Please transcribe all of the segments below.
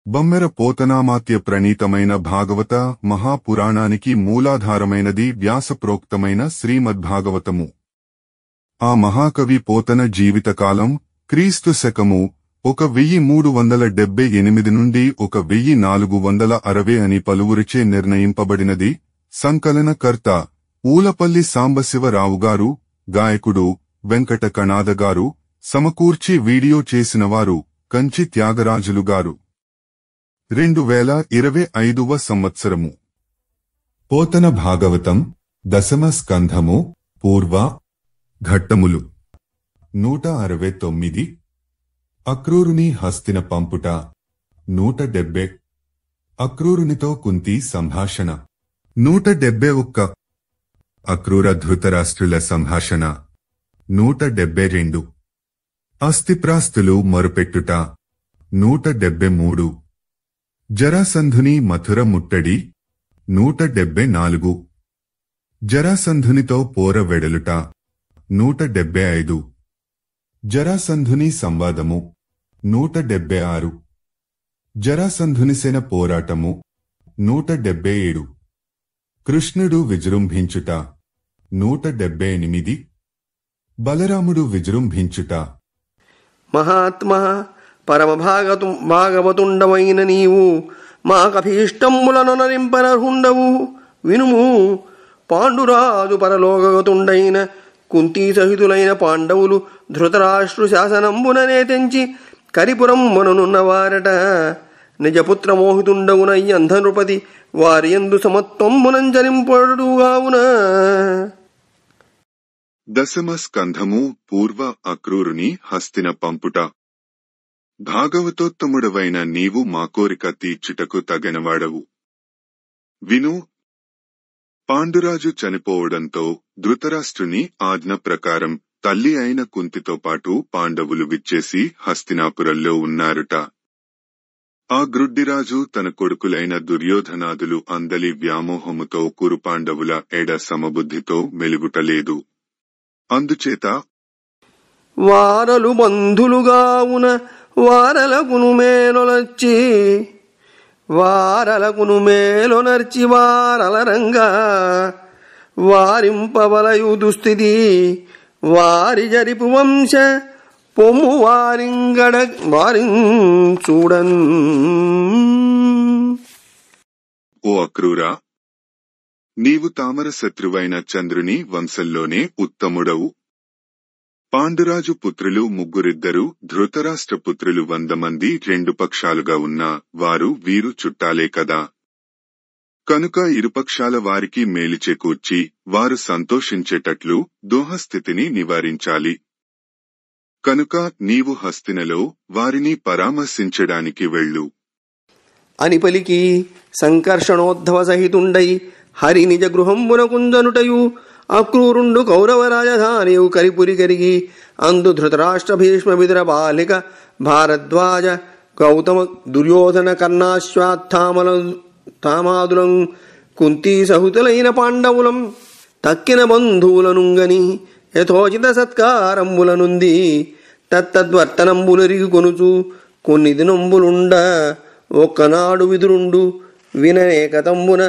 బమ్మెర పోతనామాత్య ప్రణీతమైన భాగవత మహాపురాణానికి మూలాధారమైనది వ్యాసప్రోక్తమైన శ్రీమద్భాగవతము. ఆ మహాకవి పోతన జీవితకాలం క్రీస్తు శకము 1378 నుండి 1460 అని పలువురిచే నిర్ణయింపబడినది. సంకలనకర్త ఊలపల్లి సాంబశివరావుగారు, గాయకుడు వెంకట కణాదగారు, సమకూర్చి వీడియో చేసినవారు కంచి త్యాగరాజులుగారు. 2025వ సంవత్సరము. పోతన భాగవతం దశమ స్కంధము పూర్వ ఘట్టములు 169. అక్రూరుని హస్తిన పంపుట 170. అక్రూరునితో కుంతి సంభాషణ 171. అక్రూర ధృతరాష్ట్రుల సంభాషణ 172. అస్థిప్రాస్తులు మొరుపెట్టుట 173. జరాసంధుని మథుర ముట్టడి 174. జరాసంధునితో పోర వెడలుట 175. జరాసంధుని సంవాదము 176. జరాసంధునిసేన పోరాటము 177. కృష్ణుడు విజృంభించుట 178. బలరాముడు విజృంభించుట. మహాత్మా భాగవతుండవైన నీవు మాకభీష్టంబులను నరింపనర్హుండవు. వినుము, పాండురాజు పరలోకగతుండైన కుంతీ సహితులైన పాండవులు ధృతరాష్ట్రు శాసనంబుననే తెంచి కరిపురముననున్నవారట. నిజపుత్రమోహితుండగునై అంధనృపతి వారియందు సమత్వంబునంచరింపడుగావున. దశమ స్కంధము పూర్వ అక్రూరుని హస్తిన పంపుట. భాగవతోత్తముడవైన నీవు మా కోరిక తీర్చుటకు తగినవాడవు. విను, పాండురాజు చనిపోవడంతో ధృతరాష్ట్రుని ఆజ్ఞ ప్రకారం తల్లి అయిన కుంతితో పాటు పాండవులు విచ్చేసి హస్తినాపురంలో ఉన్నారుట. ఆ గ్రుడ్డిరాజు తన కొడుకులైన దుర్యోధనాదులు అందలి వ్యామోహముతో కురుపాండవుల ఎడ సమబుద్ధితో మెలుగుటలేదు. అందుచేత వారలు బంధులుగావున వారలకును మేలొనర్చి వారలరంగా వారింపవలయు దుస్థితి వారి జరిపు వంశ పొమ్ము వారించూడన్. ఓ అక్రూరా, నీవు తామర శత్రువైన చంద్రుని వంశంలోనే ఉత్తముడవు. పాండురాజు పుత్రులు 3, ధృతరాష్ట్ర పుత్రులు 100 మంది 2 పక్షాలుగా ఉన్నా వీరు చుట్టాలే కదా. కనుక ఇరుపక్షాల వారికి మేలు చేకూర్చి వారు సంతోషించేటట్లు దోహస్థితిని నివారించాలి. కనుక నీవు హస్తినలో వారిని పరామర్శించడానికి వెళ్ళు అని పలికి సంకర్షణోద్ధవ సహితుండై హరి నిజ గృహంబునకుంజనుటయు అక్రూరుండు కౌరవ రాజధానియు కరిపురి కరిగి అందు ధృతరాష్ట్ర భీష్మ విదుర బాలిక భారద్వాజ గౌతమ దుర్యోధన కర్ణాశ్వాత్థామాదులం కుంతీ సహుతులైన పాండవులం తక్కిన బంధువులనుంగని యథోచిత సత్కారంబులనుంది తత్తద్వర్తనంబులరిగి కొనుచు కొన్ని దినంబులుండ ఒక్కనాడు విదురుండు విననేకతంబున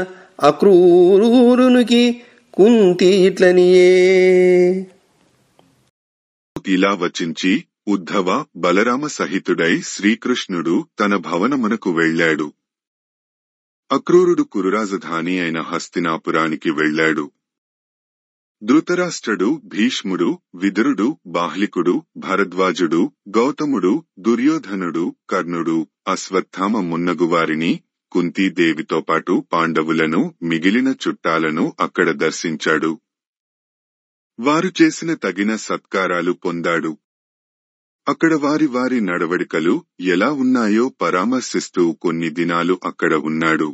అక్రూరునికి కుంతి ఇట్లనియే. ఇలా వచించి ఉద్ధవ బలరామ సహితుడై శ్రీకృష్ణుడు తన భవనమునకు వెళ్లాడు. అక్రూరుడు కురురాజధాని అయిన హస్తినాపురానికి వెళ్లాడు. ధృతరాష్ట్రుడు, భీష్ముడు, విదురుడు, బాహ్లికుడు, భరద్వాజుడు, గౌతముడు, దుర్యోధనుడు, కర్ణుడు, అశ్వత్థామ మున్నగువారిని, కుంతీదేవితో పాటు పాండవులను, మిగిలిన చుట్టాలను అక్కడ దర్శించాడు. వారు చేసిన తగిన సత్కారాలు పొందాడు. అక్కడ వారి వారి నడవడికలు ఎలా ఉన్నాయో పరామర్శిస్తూ కొన్ని దినాలు అక్కడ ఉన్నాడు.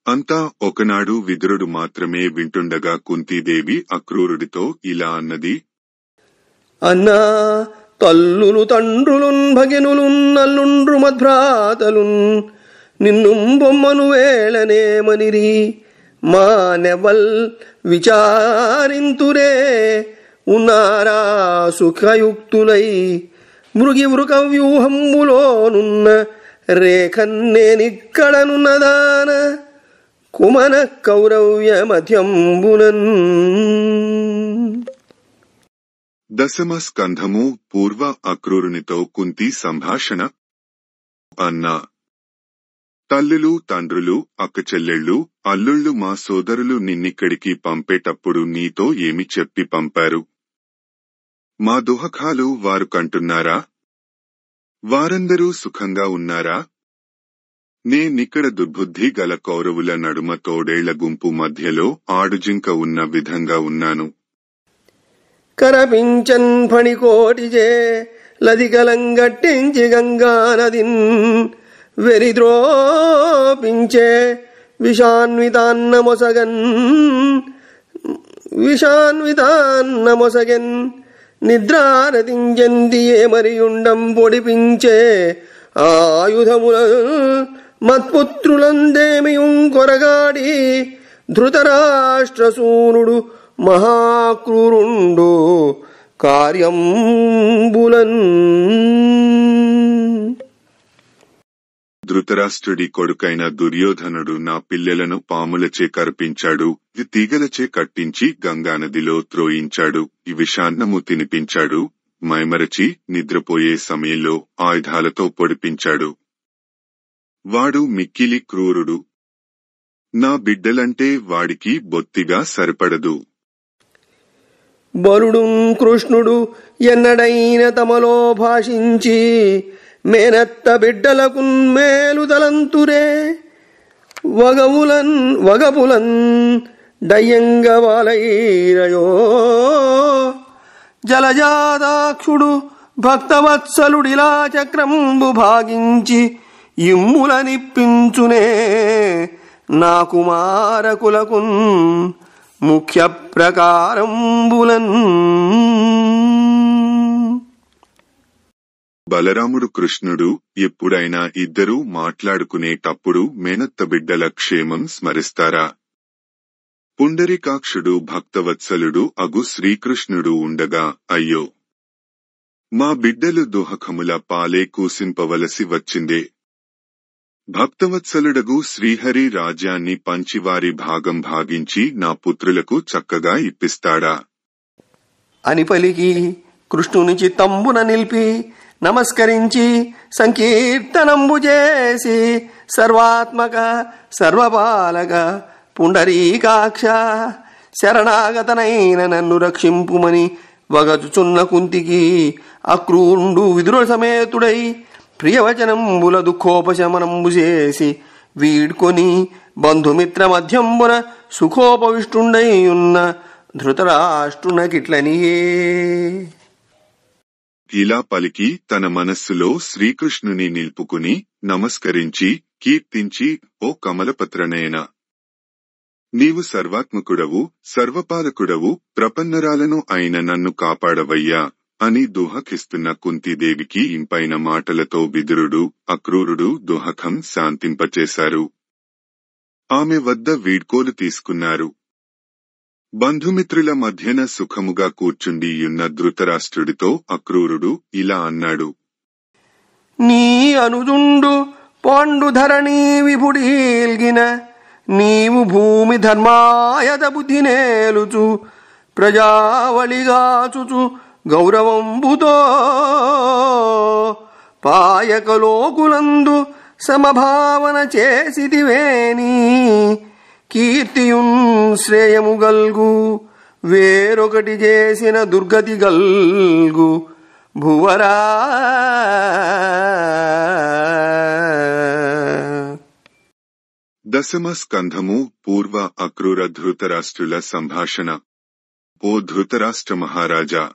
అంతా ఒకనాడు విదురుడు మాత్రమే వింటుండగా కుంతీదేవి అక్రూరుడితో ఇలా అన్నది. అన్నా, తల్లులు తండ్రులున్ భగినులున్ నల్లుండ్రు మద్భ్రాతలున్ నిన్ను బొమ్మను వేళనేమనిరి మా నెవల్ విచారింతురే ఉన్నారా సుఖయుక్తులై మృగి మృగ వ్యూహంబులోనున్న రేఖన్నేనిక్కడనున్నదాన కుమన కౌరవ్య మధ్యంబునన్. దశమ స్కంధము పూర్వ అక్రూరునితో కుంతి సంభాషణ. అన్నా, తల్లులు, తండ్రులు, అక్కచెల్లెళ్ళు, అల్లుళ్ళు, మా సోదరులు నిన్నిక్కడికి పంపేటప్పుడు నీతో ఏమి చెప్పి పంపారు? మా దుహకాలు వారు కంటున్నారా? వారందరూ సుఖంగా ఉన్నారా? నేనిక్కడ దుర్బుద్ధి గల కౌరవుల నడుమ తోడేళ్ల గుంపు మధ్యలో ఆడుజింక ఉన్న విధంగా ఉన్నాను. కరపించన్ ఫణికోటిచే లదికలంగట్టించి గంగానదిన్ వెరిద్రోపించే విషాన్వితాన్నమొసగెన్ నిద్రారతించందియే మరియుండం పొడిపించే ఆయుధముల మత్పుత్రులందేమియుం కొరగాడి ధృతరాష్ట్రసూనుడు మహాక్రూరుండు కార్యంబులన్. ధృతరాష్ట్రుడి కొడుకైన దుర్యోధనుడు నా పిల్లలను పాములచే కరిపించాడు, తీగలచే కట్టించి గంగానదిలో త్రోయించాడు, ఈ విషాన్నము తినిపించాడు, మైమరచి నిద్రపోయే సమయంలో ఆయుధాలతో పొడిపించాడు. వాడు మిక్కిలి క్రూరుడు. నా బిడ్డలంటే వాడికి బొత్తిగా సరిపడదు. బలుడు కృష్ణుడు ఎన్నడైన తమలో భాషించి మేనత్త బిడ్డలకు మేలు తలంతురే వగపులన్ డయ్యంగవాలైరయో. జలజాదాక్షుడు భక్తవత్సలుడిలా చక్రంబు భాగించి ఇమ్ములనిప్పించునే నా కుమారకులకున్ ముఖ్య ప్రకారంబులన్. బలరాముడు కృష్ణుడు ఎప్పుడైనా ఇద్దరూ మాట్లాడుకునేటప్పుడు మేనత్త బిడ్డల క్షేమం స్మరిస్తారా? పుండరీకాక్షుడు భక్తవత్సలుడు అగు శ్రీకృష్ణుడు ఉండగా అయ్యో, మా బిడ్డలు దుహకముల పాలే కూసింపవలసి వచ్చిందే. భక్తవత్సలుడగు శ్రీహరి రాజ్యాన్ని పంచివారి భాగం భాగించి నా పుత్రులకు చక్కగా ఇప్పిస్తాడా అని పలికి కృష్ణుని చిత్తంబున నిలిపి నమస్కరించి సంకీర్తనంబు చేసి సర్వాత్మక సర్వపాలక పుండరీకాక్ష శరణాగతనైన నన్ను రక్షింపుమని వగచుచున్న కుంతికి అక్రూరుండు విదుర సమేతుడై ప్రియవచనంబుల దుఃఖోపశమనంబు చేసి వీడ్కొని బంధుమిత్ర మధ్యంబున సుఖోపవిష్టుండై ఉన్న ధృతరాష్ట్రునకిట్లనియే. ఇలా పలికి తన మనస్సులో శ్రీకృష్ణుని నిలుపుకుని నమస్కరించి కీర్తించి, ఓ కమలపత్రనయన, నీవు సర్వాత్మకుడవు, సర్వపాలకుడవు, ప్రపన్నరాలను అయిన నన్ను కాపాడవయ్యా అని దుహకిస్తున్న కుంతీదేవికి ఇంపైన మాటలతో విదురుడు, అక్రూరుడు దుహకం శాంతింపచేశారు. ఆమె వద్ద వీడ్కోలు తీసుకున్నారు. బంధుమిత్రుల మధ్యన సుఖముగా కూర్చుండియున్న ధృతరాష్ట్రుడితో అక్రూరుడు ఇలా అన్నాడు. నీ అనుజుండు పాండుధరణీ విపుడీల్గిన నీవు భూమి ధర్మాయత బుద్ధి నేలుచు ప్రజావళిగాచుచు గౌరవంబుతో పాయకలోకులందు సమభావన చేసిదివేని కీర్తియున్ శ్రేయము గల్గు వేరొకటి చేసిన దుర్గతి గల్గు భువరా. దశమ స్కంధము పూర్వ అక్రూర ధృతరాష్ట్రుల సంభాషణ. ఓ ధృతరాష్ట్ర మహారాజా,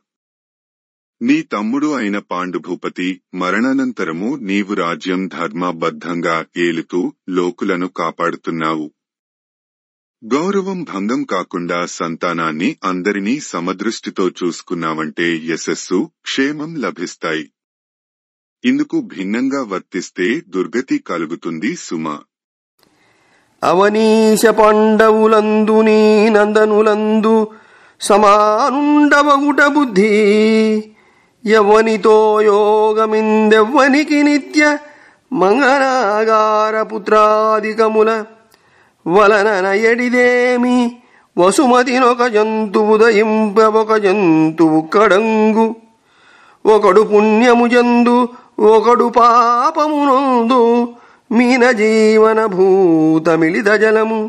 నీ తమ్ముడు అయిన పాండుభూపతి మరణానంతరము నీవు రాజ్యం ధర్మబద్ధంగా ఏలుతూ లోకులను కాపాడుతున్నావు. గౌరవం భంగం కాకుండా సంతానాన్ని అందరినీ సమదృష్టితో చూసుకున్నావంటే యశస్సు, క్షేమం లభిస్తాయి. ఇందుకు భిన్నంగా వర్తిస్తే దుర్గతి కలుగుతుంది సుమా. అవనీశ పాండవులందు నీ నందనులందు సమానుండవగుట బుద్ధి ఎవ్వనితో యోగమిందెవ్వనికి నిత్య మంగనాగార పుత్రాదికముల వలనన ఎడిదేమి వసుమతినొక జంతువు దయింపొక జంతువు కడంగు ఒకడు పుణ్యము జందు ఒకడు పాపమునందు మీన జీవన భూతమిళిత జలము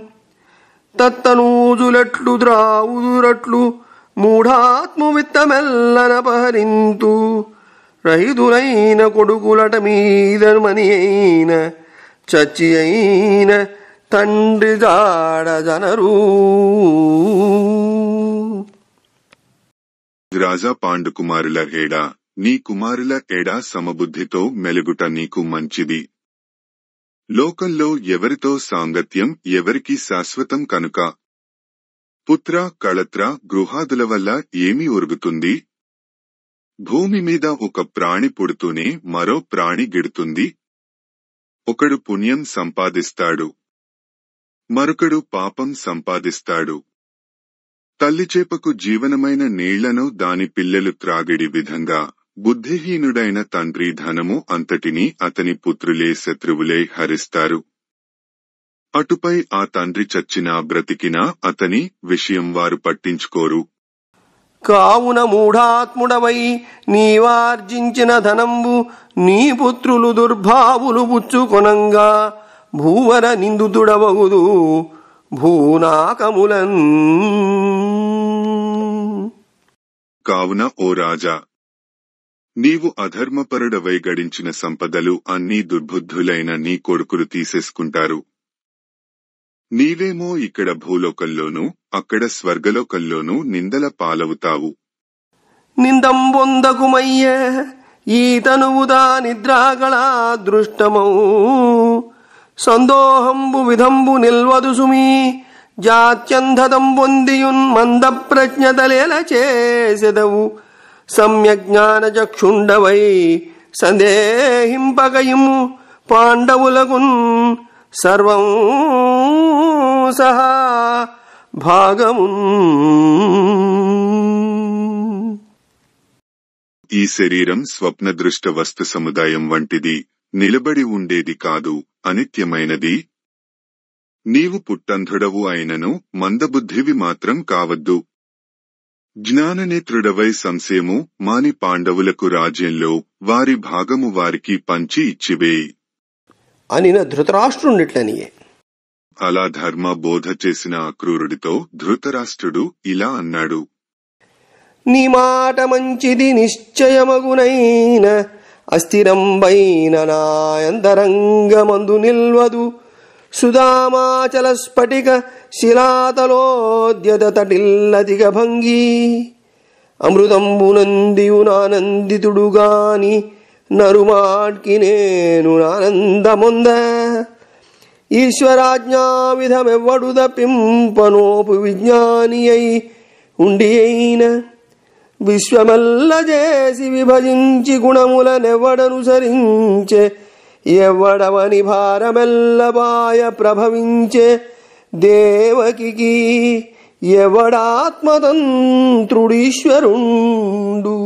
తత్తనూజులట్లు ద్రావుదురట్లు మూఢాత్ము విత్తమెల్లనపహరింతు రహితులైన కొడుకులట మీద మని అయిన చచ్చి అయిన తండ్రి జాడ జనరు. రాజా పాండుకుమారుల ఏడా నీ కుమారుల ఎడా సమబుద్ధితో మెలుగుట నీకు మంచిది. లోకంలో ఎవరితో సాంగత్యం ఎవరికి శాశ్వతం కనుక. పుత్ర కళత్ర గృహాదుల వల్ల ఏమి ఒరుగుతుంది? భూమి మీద ఒక ప్రాణి పుడుతూనే మరో ప్రాణి గిడుతుంది. ఒకడు పుణ్యం సంపాదిస్తాడు, మరొకడు పాపం సంపాదిస్తాడు. తల్లిచేపకు జీవనమైన నీళ్లను దాని పిల్లలు త్రాగిడి విధంగా బుద్ధిహీనుడైన తండ్రి ధనము అంతటినీ అతని పుత్రులే శత్రువులే హరిస్తారు. అటుపై ఆ తండ్రి చచ్చినా బ్రతికినా అతని విషయం వారు పట్టించుకోరు. కావున మూఢాత్ముడవై నీవార్జించిన ధనంబు నీ పుత్రులు దుర్భావులు పుచ్చుకొనంగా భూవర నిందితుడవగుదు భూనాకములన్. కావున ఓ రాజా, నీవు అధర్మపరుడవై గడించిన సంపదలు అన్నీ దుర్బుద్ధులైన నీ కొడుకులు తీసేసుకుంటారు. నీవేమో ఇక్కడ భూలోకంలోనూ అక్కడ స్వర్గలోకంలోనూ నిందల పాలవుతావు. నిందంబొందకుమయ్య ఈ తనువుదా నిద్రాగళా దృష్టమౌ సందోహంబు విధంబు నిల్వదు సుమీ జాత్యంధతంబొందియున్ మంద ప్రజ్ఞతలేల చేసెదవు సమ్యజ్ఞాన చక్షుండవై సందేహింపగయుము పాండవులకున్ సర్వం సహా భాగమున్. ఈ శరీరం స్వప్నదృష్ట వస్తు సముదాయం వంటిది, నిలబడి ఉండేది కాదు, అనిత్యమైనది. నీవు పుట్టంధుడవు అయినను మందబుద్ధివి మాత్రం కావద్దు. జ్ఞాననేత్రుడవై సంశయము మాని పాండవులకు రాజ్యంలో వారి భాగము వారికి పంచి ఇచ్చివేయి అనిన ధృతరాష్ట్రుండిట్లనియే. అలా ధర్మ బోధ చేసిన అక్రూరుడితో ధృతరాష్ట్రుడు ఇలా అన్నాడు: నీ మాట మంచిది నిశ్చయమగునైన అస్థిరంబైన నాయంతరంగమందు నిల్వదు సుధామాచల స్ఫటిక శిలాతలోద్యత తటిల్లతిగ భంగి అమృతంబునందియునానందితుడుగాని నరుమాట్కి నేను ఆనందముంద ఈశ్వరాజ్ఞా విధమెవ్వడు తప్పింపనోపు విజ్ఞాని అయి ఉండి అయిన విశ్వమెల్ల చేసి విభజించి గుణములనెవ్వడనుసరించే ఎవ్వడవని భారమెల్లబాయ ప్రభవించే దేవకికి ఎవడాత్మతంత్రుడీశ్వరుండు.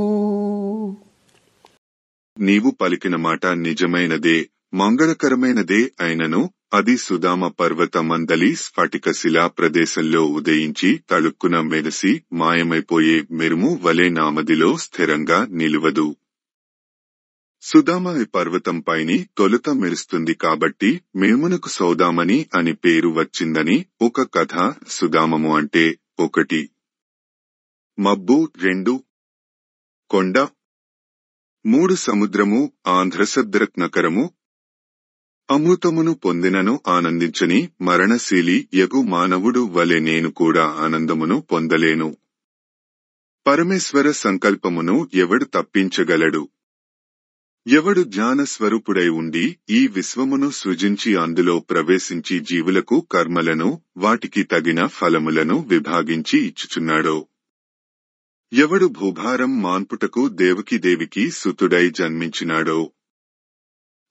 నీవు పలికిన మాట నిజమైనదే, మంగళకరమైనదే అయినను అది సుధామ పర్వత మందలి స్ఫటిక శిలా ప్రదేశంలో ఉదయించి తళుక్కున మెరిసి మాయమైపోయే మెరుము వలె నామదిలో స్థిరంగా నిలువదు. సుధామ పర్వతంపైని తొలుత మెరుస్తుంది కాబట్టి మెరుమునకు సౌదామని అని పేరు వచ్చిందని ఒక కథ. సుధామము అంటే 1 మబ్బు, 2 కొండ, 3 సముద్రము, ఆంధ్రసద్రత్నకరము. అమృతమును పొందినను ఆనందించని మరణశీలి యగు మానవుడు వలె నేను కూడా ఆనందమును పొందలేను. పరమేశ్వర సంకల్పమును ఎవడు తప్పించగలడు? ఎవడు జ్ఞానస్వరూపుడై ఉండి ఈ విశ్వమును సృజించి అందులో ప్రవేశించి జీవులకు కర్మలను వాటికి తగిన ఫలములను విభాగించి ఇచ్చుచున్నాడో? ఎవడు భూభారం మాన్పుటకు దేవికి సుతుడై జన్మించినాడో?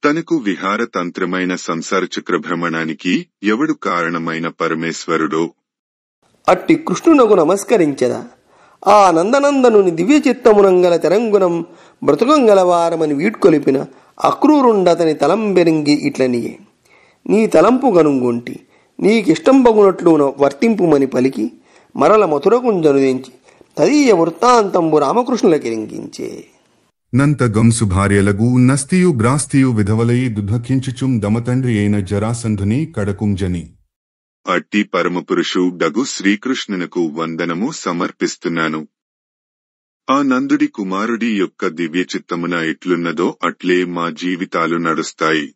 తనకు విహారతంత్రమైన సంసారచక్ర భ్రమణానికి ఎవడు కారణమైన పరమేశ్వరుడో? అట్టి కృష్ణునకు నమస్కరించెదా. ఆ నందనందనుని దివ్య చిత్తమునంగల తెరంగుణం బ్రతుకంగలవారమని వీడ్కొలిపిన అక్రూరుండతని తలంబెరింగి ఇట్లనియే, నీ తలంపు గనుంగొంటి, నీకిష్టంబగునట్లు వర్తింపుమని పలికి మరల మథురకుంజనుదించి తదీయ వృత్తాంతంబు రామకృష్ణులకిరింగించే. నంత గంసు భార్యలగు నస్తియు బ్రాస్తియు విధవలయి దుఃఖించుచుం దమతండ్రి అయిన జరాసంధుని కడకుంజని. అట్టి పరమపురుషు డగు శ్రీకృష్ణునకు వందనము సమర్పిస్తున్నాను. ఆ నందుడి కుమారుడి యొక్క దివ్యచిత్తమున ఎట్లున్నదో అట్లే మా జీవితాలు నడుస్తాయి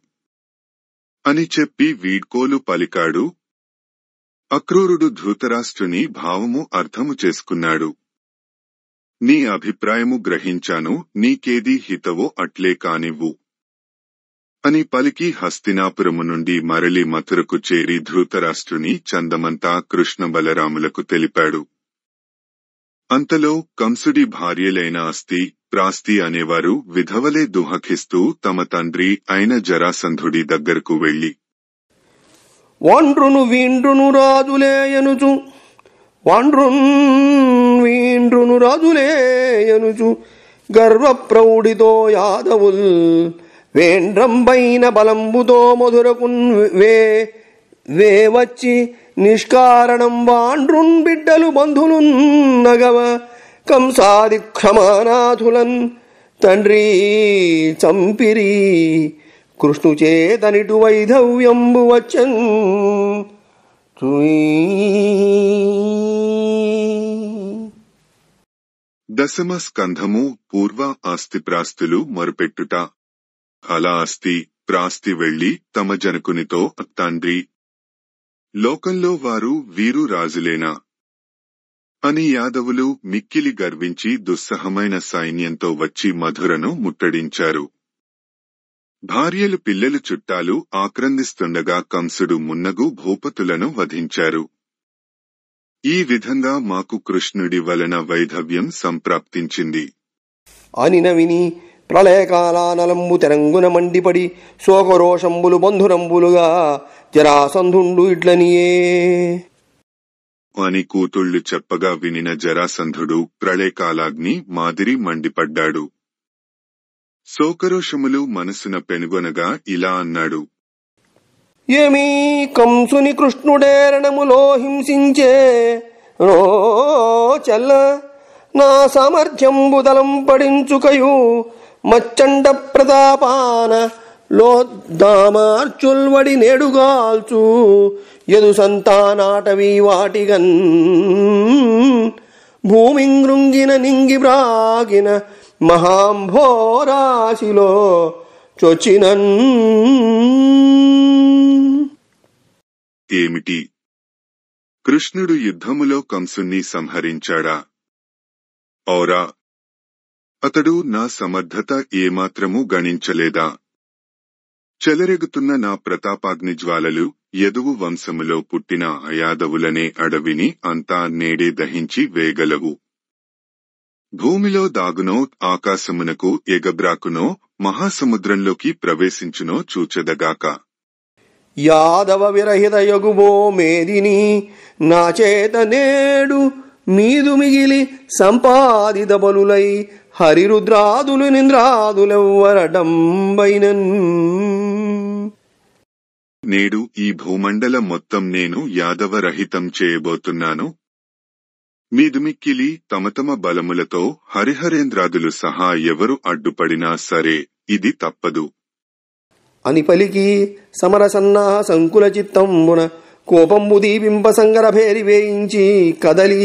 అని చెప్పి వీడ్కోలు పలికాడు. అక్రూరుడు ధృతరాష్ట్రుని భావము అర్థము చేసుకున్నాడు. నీ అభిప్రాయము గ్రహించాను, నీకేది హితవో అట్లే కానివ్వు అని పలికి హస్తినాపురము నుండి మరలి మథురకు చేరి ధృతరాష్ట్రుని చందమంతా కృష్ణ బలరాములకు తెలిపాడు. అంతలో కంసుడి భార్యలైన అస్తి, ప్రాస్తి అనేవారు విధవలే దుఃఖిస్తూ తమ తండ్రి అయిన జరాసంధుడి దగ్గరకు వెళ్లి, వాండ్రును వీండ్రును రాజులేయనుచు వీండ్రును రాజులేయనుచు గర్వప్రౌఢితో యాదవుల్ వేండ్రంబైన బలంబుతో మధురకున్ వచ్చి నిష్కారణం వాండ్రున్ బిడ్డలు బంధులున్ నగవ కంసాది క్షమానాథులన్ తండ్రి చంపిరి కృష్ణుచేతనిటు వైధవ్యంబు వచ్చన్. దశమ స్కంధము పూర్వ ఆస్తిప్రాస్తులు మొరుపెట్టుట. అలా అస్తి, ప్రాస్తి వెళ్లి తమ జనకునితో, తండ్రి, లోకంలో వారు వీరు రాజులేనా అని యాదవులు మిక్కిలి గర్వించి దుస్సహమైన సైన్యంతో వచ్చి మధురను ముట్టడించారు. భార్యలు పిల్లలు చుట్టాలు ఆక్రందిస్తుండగా కంసుడు మున్నగు భూపతులను వధించారు. ఈ విధంగా మాకు కృష్ణుడి వలన వైధవ్యం సంప్రాప్తించింది అని నవిని ప్రళయకాలానలంబు తెరంగున మండిపడి శోకరోషంబులు బంధురంబులుగా జరాసంధుండు ఇట్లనియే అని కూతుళ్లు చెప్పగా వినిన జరాసంధుడు ప్రళయకాలాగ్ని మాదిరి మండిపడ్డాడు. శోకరోషములు మనసున పెనుగొనగా ఇలా అన్నాడు, ఏమీ కంసుని కృష్ణుడేరణములో హింసించే రో చెల్ల, నా సామర్థ్యంబు తలంపడించుకయు మచ్చండ ప్రతాపాన లోద్దామార్చుల్వడి నేడుగాల్చు యదు సంతానాటవీ వాటిగన్ భూమింగృంగిన నింగి బ్రాగిన మహాంభోరాశిలో చొచ్చినన్. ఏమిటి, కృష్ణుడు యుద్ధములో కంసుణ్ణి సంహరించాడా? ఔరా, అతడు నా సమర్థత ఏమాత్రమూ గణించలేదా? చెలరెగుతున్న నా ప్రతాపాగ్ని జ్వాలలు యదువు వంశములో పుట్టిన అయాదవులనే అడవిని అంతా నేడే దహించి వేగలవు. భూమిలో దాగునో, ఆకాశమునకు ఎగబ్రాకునో, మహాసముద్రంలోకి ప్రవేశించునో చూచెదగాక. యాదవ విరహిత యగుబో మేదిని నా చేత నేడు మీదు మిగిలి సంపాదిత బలులై హరిరుద్రాదులు నింద్రాదులెవ్వరడంబైనన్. నేడు ఈ భూమండల మొత్తం నేను యాదవరహితం చేయబోతున్నాను. మీదుమిక్కిలి తమ తమ బలములతో హరిహరేంద్రాదులు సహా ఎవరు అడ్డుపడినా సరే ఇది తప్పదు అని పలికి సమరసన్నా సంకుల చిత్తంబున కోపంబు దీపింప సంగర భేరి వేయించి కదలి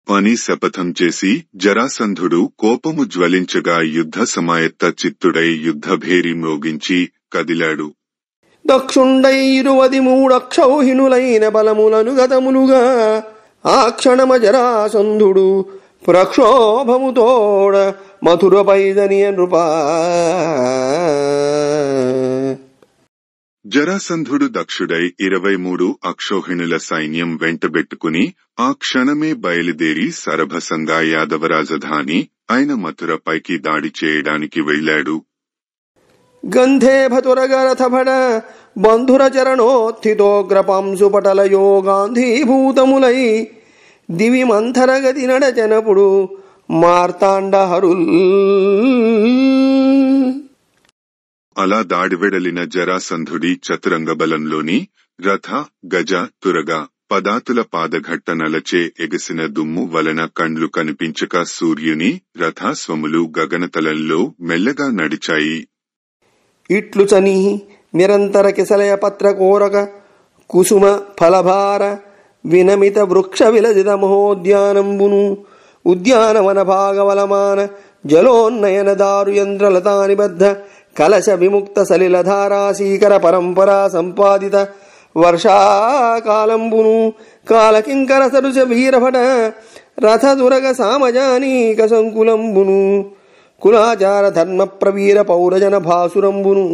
అని శపథం చేసి జరాసంధుడు కోపము జ్వలించగా యుద్ధ సమాయత్త చిత్తుడై యుద్ధభేరి మ్రోగించి కదిలాడు. దక్షుండై 23 అక్షౌహిణులైన బలములను గతములుగా ఆ క్షణమ జరాసంధుడు ప్రక్షోభముతోడ మథురపైదనియ నృపా. జరాసంధుడు దక్షుడై 23 అక్షౌహిణుల సైన్యం వెంటబెట్టుకుని ఆ క్షణమే బయలుదేరి సరభసంగా యాదవరాజధాని అయిన మథురపైకి దాడి చేయడానికి వెళ్లాడు. గంధే భతురగరథభడ బంధుర చరణోత్థితోగ్రపాంశుపటలయో గాంధీభూతములై దివి మంథరగతి నడచనపుడు మార్తాండహరుల్ అలా దాడివెడలిన జరాసంధుడి చతురంగబలంలోని రథ గజ తురగ పదాతుల పాదఘట్టనలచే ఎగసిన దుమ్ము వలన కండ్లు కనిపించక సూర్యుని రథాస్వములు గగనతలంలో మెల్లగా నడిచాయి. ఇట్లు చని నిరంతర కిసలయ పత్ర కోరక కుసుమ ఫలభార వినమిత వృక్ష విలజిత మహోద్యానంబును ఉద్యానవన భాగవలమాన జలోన్నయన దారుయంద్రలతా నిబద్ధ కలశ విముక్త సలిలధారాశీకర పరంపరా సంపాదిత వర్షాకాలంబును కాలకింకర సరుజ వీరభట రథదురగ సామజానీక సంకులంబును కులాచార ధర్మ ప్రవీర పౌరజన భాసురంబును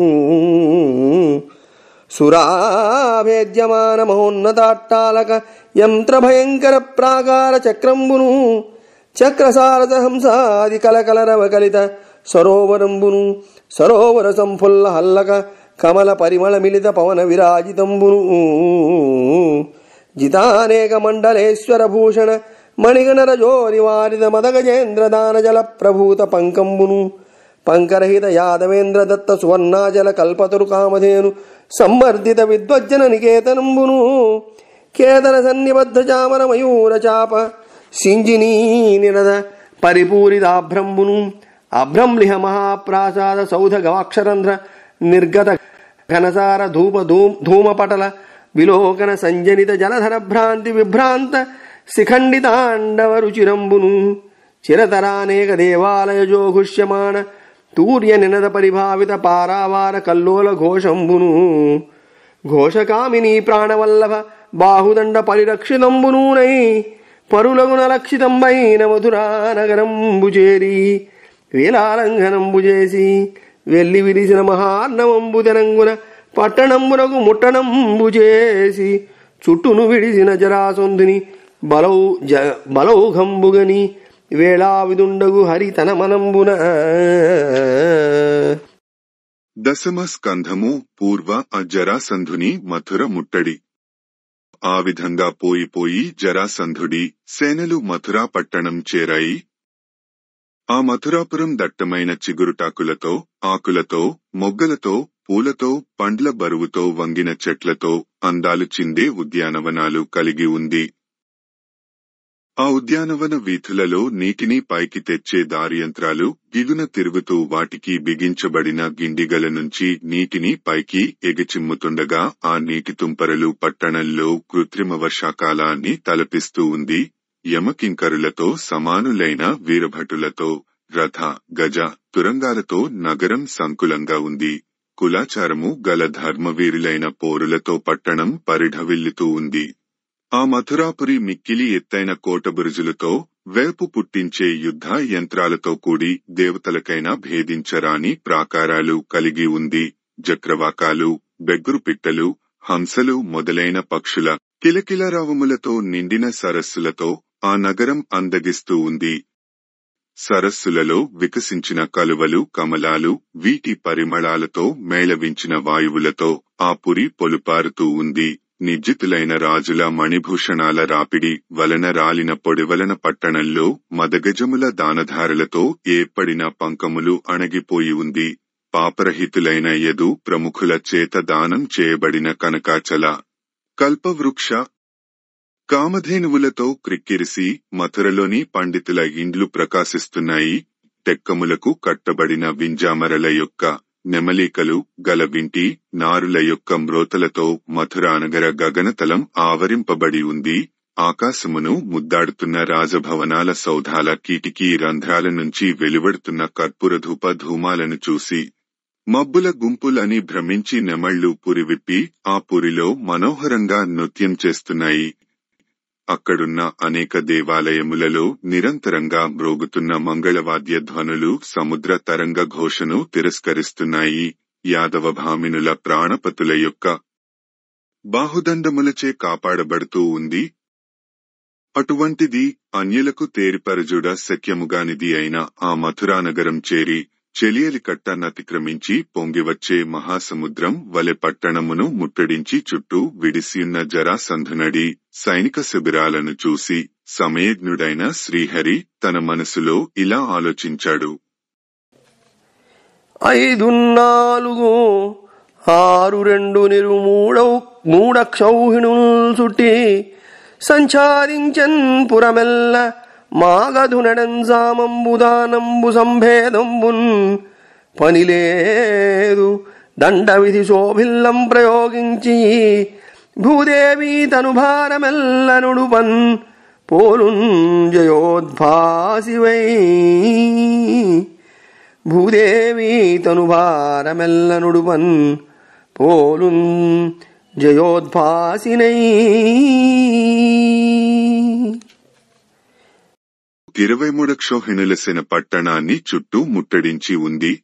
సురాభేద్యమాన మహోన్నతాట్టాలక యంత్ర భయంకర ప్రాకార చక్రంబును చక్రసారథ హంసాది కలకలరవకలిత సరోవరంబును సరోవర సంఫుల్ల హల్లక కమల పరిమళ మిలిత పవన విరాజితంబును జితానేక మండలేశ్వర భూషణ మణిగణ రజో నివారిత మదగజేంద్ర దాన జల ప్రభూత పంకంబును పంకరహిత యాదవేంద్ర దత్త సువర్ణాజల కల్పతరు కామధేను సంవర్ధిత విద్వజ్జన నికేతనంబును కేతన సన్నిబద్ధ చామర మయూర చాప సింజినీ నిరద పరిపూరితాభ్రంబును అభ్రంలిహ మహాప్రాసాద సౌధ గవాక్షరంధ్ర నిర్గత ఘనసార ధూమపటల విలోకన సంజనిత జలధర భ్రాంతి విభ్రాంత శిఖండితాండవ రుచిరంబును చిరతరానేక దేవాలయ జోఘుష్యమాణ తూర్య నినద పరిభావిత పారావార కల్లోల ఘోషంబును ఘోషకామిని ప్రాణవల్లభ బాహుదండ పరిరక్షితంబునూనై పరులగున లక్షితంబైన మధురా నగరంబు చేరి వేలాలంఘనంబు చేసి వెల్లి విరిసిన మహార్ణవంబు తెనంగున పట్టణంబునకు ముట్టణంబు చేసి చుట్టును విడిసిన జరాసంధుని బలౌఘంబుగని వేళావిదుండగు హరి తన మనంబున. దశమ స్కంధము పూర్వ జరాసంధుని మథుర ముట్టడి. ఆ విధంగా పోయి జరాసంధుడి సేనలు మథురా పట్టణం చేరాయి. ఆ మథురాపురం దట్టమైన చిగురుటాకులతో ఆకులతో మొగ్గలతో పూలతో పండ్ల బరువుతో వంగిన చెట్లతో అందాలు చిందే ఉద్యానవనాలు కలిగి ఉంది. ఆ ఉద్యానవన వీధులలో నీటిని పైకి తెచ్చే దారియంత్రాలు గిగున తిరుగుతూ వాటికి బిగించబడిన గిండిగల నుంచి నీటిని పైకి ఎగచిమ్ముతుండగా ఆ నీటి తుంపరలు పట్టణంలో కృత్రిమ వర్షాకాలాన్ని తలపిస్తూ ఉంది. యమకింకరులతో సమానులైన వీరభటులతో రథ గజ తురంగాలతో నగరం సంకులంగా ఉంది. కులాచారము గల ధర్మవీరులైన పోరులతో పట్టణం పరిఢవిల్లుతూ ఉంది. ఆ మథురాపురి మిక్కిలి ఎత్తైన కోటబురుజులతో వేపు పుట్టించే యుద్ధ యంత్రాలతో కూడి దేవతలకైనా భేదించరాని ప్రాకారాలు కలిగి ఉంది. జక్రవాకాలు బెగ్గురు పిట్టలు హంసలు మొదలైన పక్షుల కిలకిలరావములతో నిండిన సరస్సులతో ఆ నగరం అందగిస్తూ ఉంది. సరస్సులలో వికసించిన కలువలు కమలాలు వీటి పరిమళాలతో మేళవించిన వాయువులతో ఆ పురి పొలుపారుతూ ఉంది. నిర్జితులైన రాజుల మణిభూషణాల రాపిడి వలన రాలిన పొడివలన పట్టణంలో మదగజముల దానధారలతో ఏర్పడిన పంకములు అణగిపోయి ఉంది. పాపరహితులైన యదు ప్రముఖుల చేత దానం చేయబడిన కనకాచల కల్పవృక్ష కామధేనువులతో క్రిక్కిరిసి మథురలోని పండితుల ఇండ్లు ప్రకాశిస్తున్నాయి. టెక్కములకు కట్టబడిన వింజామరల యొక్క నెమలికలు గల వింటి నారుల యొక్క మ్రోతలతో మథురానగర గగనతలం ఆవరింపబడి ఉంది. ఆకాశమును ముద్దాడుతున్న రాజభవనాల సౌధాల కిటికీ రంధ్రాల నుంచి వెలువడుతున్న కర్పూరధూప ధూమాలను చూసి మబ్బుల గుంపులని భ్రమించి నెమళ్లు పురివిప్పి ఆ పురిలో మనోహరంగా నృత్యం చేస్తున్నాయి. అక్కడున్న అనేక దేవాలయములలో నిరంతరంగా మ్రోగుతున్న మంగళవాద్య ధ్వనులు సముద్ర తరంగ ఘోషను తిరస్కరిస్తున్నాయి. యాదవభామినుల ప్రాణపతుల యొక్క బాహుదండములచే కాపాడబడుతూ ఉంది. అటువంటిది అన్యులకు తేరిపరజుడ శక్యముగానిది అయిన ఆ మథురానగరం చేరి చెలియలికట్టనతిక్రమించి పొంగివచ్చే మహాసముద్రం వలె పట్టణమును ముట్టడించి చుట్టూ విడిసియున్న జరాసంధునడి సైనిక శిబిరాలను చూసి సమయజ్ఞుడైన శ్రీహరి తన మనసులో ఇలా ఆలోచించాడు. 5-4 6-2 మూడక్షౌహిణుల్ చుట్టి సంచారించన్ పురమెల్ల మాగధునడన్ సామంబుదానంబు సంభేదంబున్ పనిలేదు దండ విధి శోభిల్లం ప్రయోగించి భూదేవి తనుభారమెల్ల నుడుపన్ పోలున్ జయోద్భాసివై భూదేవి తనుభారమెల్ల నుడుపన్ పోలున్ జయోద్భాసినై. 23 క్షోహిణులసిన పట్టణాన్ని చుట్టూ ముట్టడించి ఉంది.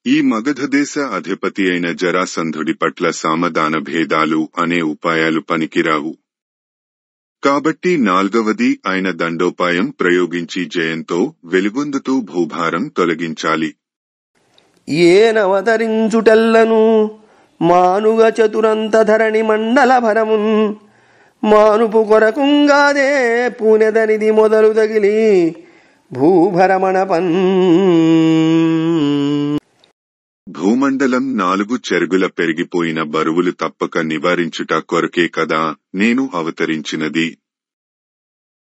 ఈ మగధ దేశ అధిపతి అయిన జరాసంధుడి పట్ల సామధాన భేదాలు అనే ఉపాయాలు పనికిరావు. కాబట్టి 4వది అయిన దండోపాయం ప్రయోగించి జయంతో వెలుగొందుతూ భూభారం తొలగించాలి. ఏనవతరించుటెల్లను మానుగ చతురంత ధరణి మండల భరమున్ మానుపు కొరకుంగాదే పూనెదనిది మొదలు తగిలి భూభరమణపన్. భూమండలం 4 చెరుగుల పెరిగిపోయిన బరువులు తప్పక నివారించుట కొరకే కదా నేను అవతరించినది.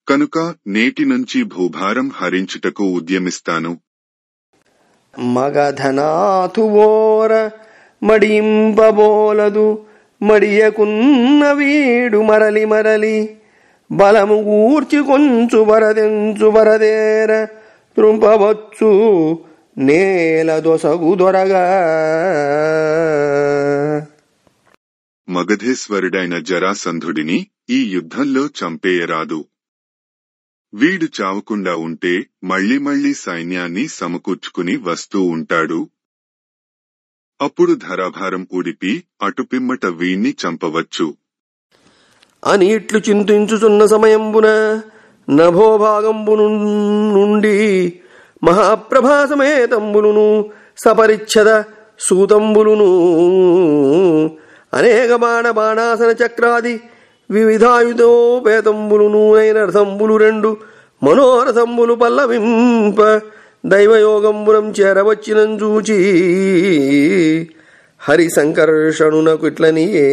కనుక నేటి నుంచి భూభారం హరించుటకు ఉద్యమిస్తాను. మగధనాథువోర మడింపబోలదు మడియకున్న వీడు మరలి మరలి బలము గూర్చి కొంచు వరదెంచు వరదేర త్రుంపవచ్చు నేల దొసగు దొరగా. మగధేశ్వరుడైన జరాసంధుడిని ఈ యుద్ధంలో చంపేయరాదు. వీడు చావకుండా ఉంటే మళ్ళీ సైన్యాన్ని సమకూర్చుకుని వస్తూ ఉంటాడు. అప్పుడు ధరాభారం ఉడిపి అటుపిమ్మట వీణ్ణి చంపవచ్చు అని ఇట్లు చింతించుచున్న సమయంబున నభోభాగంబు నుండి మహాప్రభాసమేతంబులును సపరిచ్ఛద సూతంబులును అనేక బాణాసన చక్రాది వివిధాయుధోపేతంబులును అయిన రథంబులు 2 మనోరథంబులు పల్లవింప దైవయోగంబులం చేరవచ్చినం చూచి హరి సంకర్షణునకు ఇట్లనియే.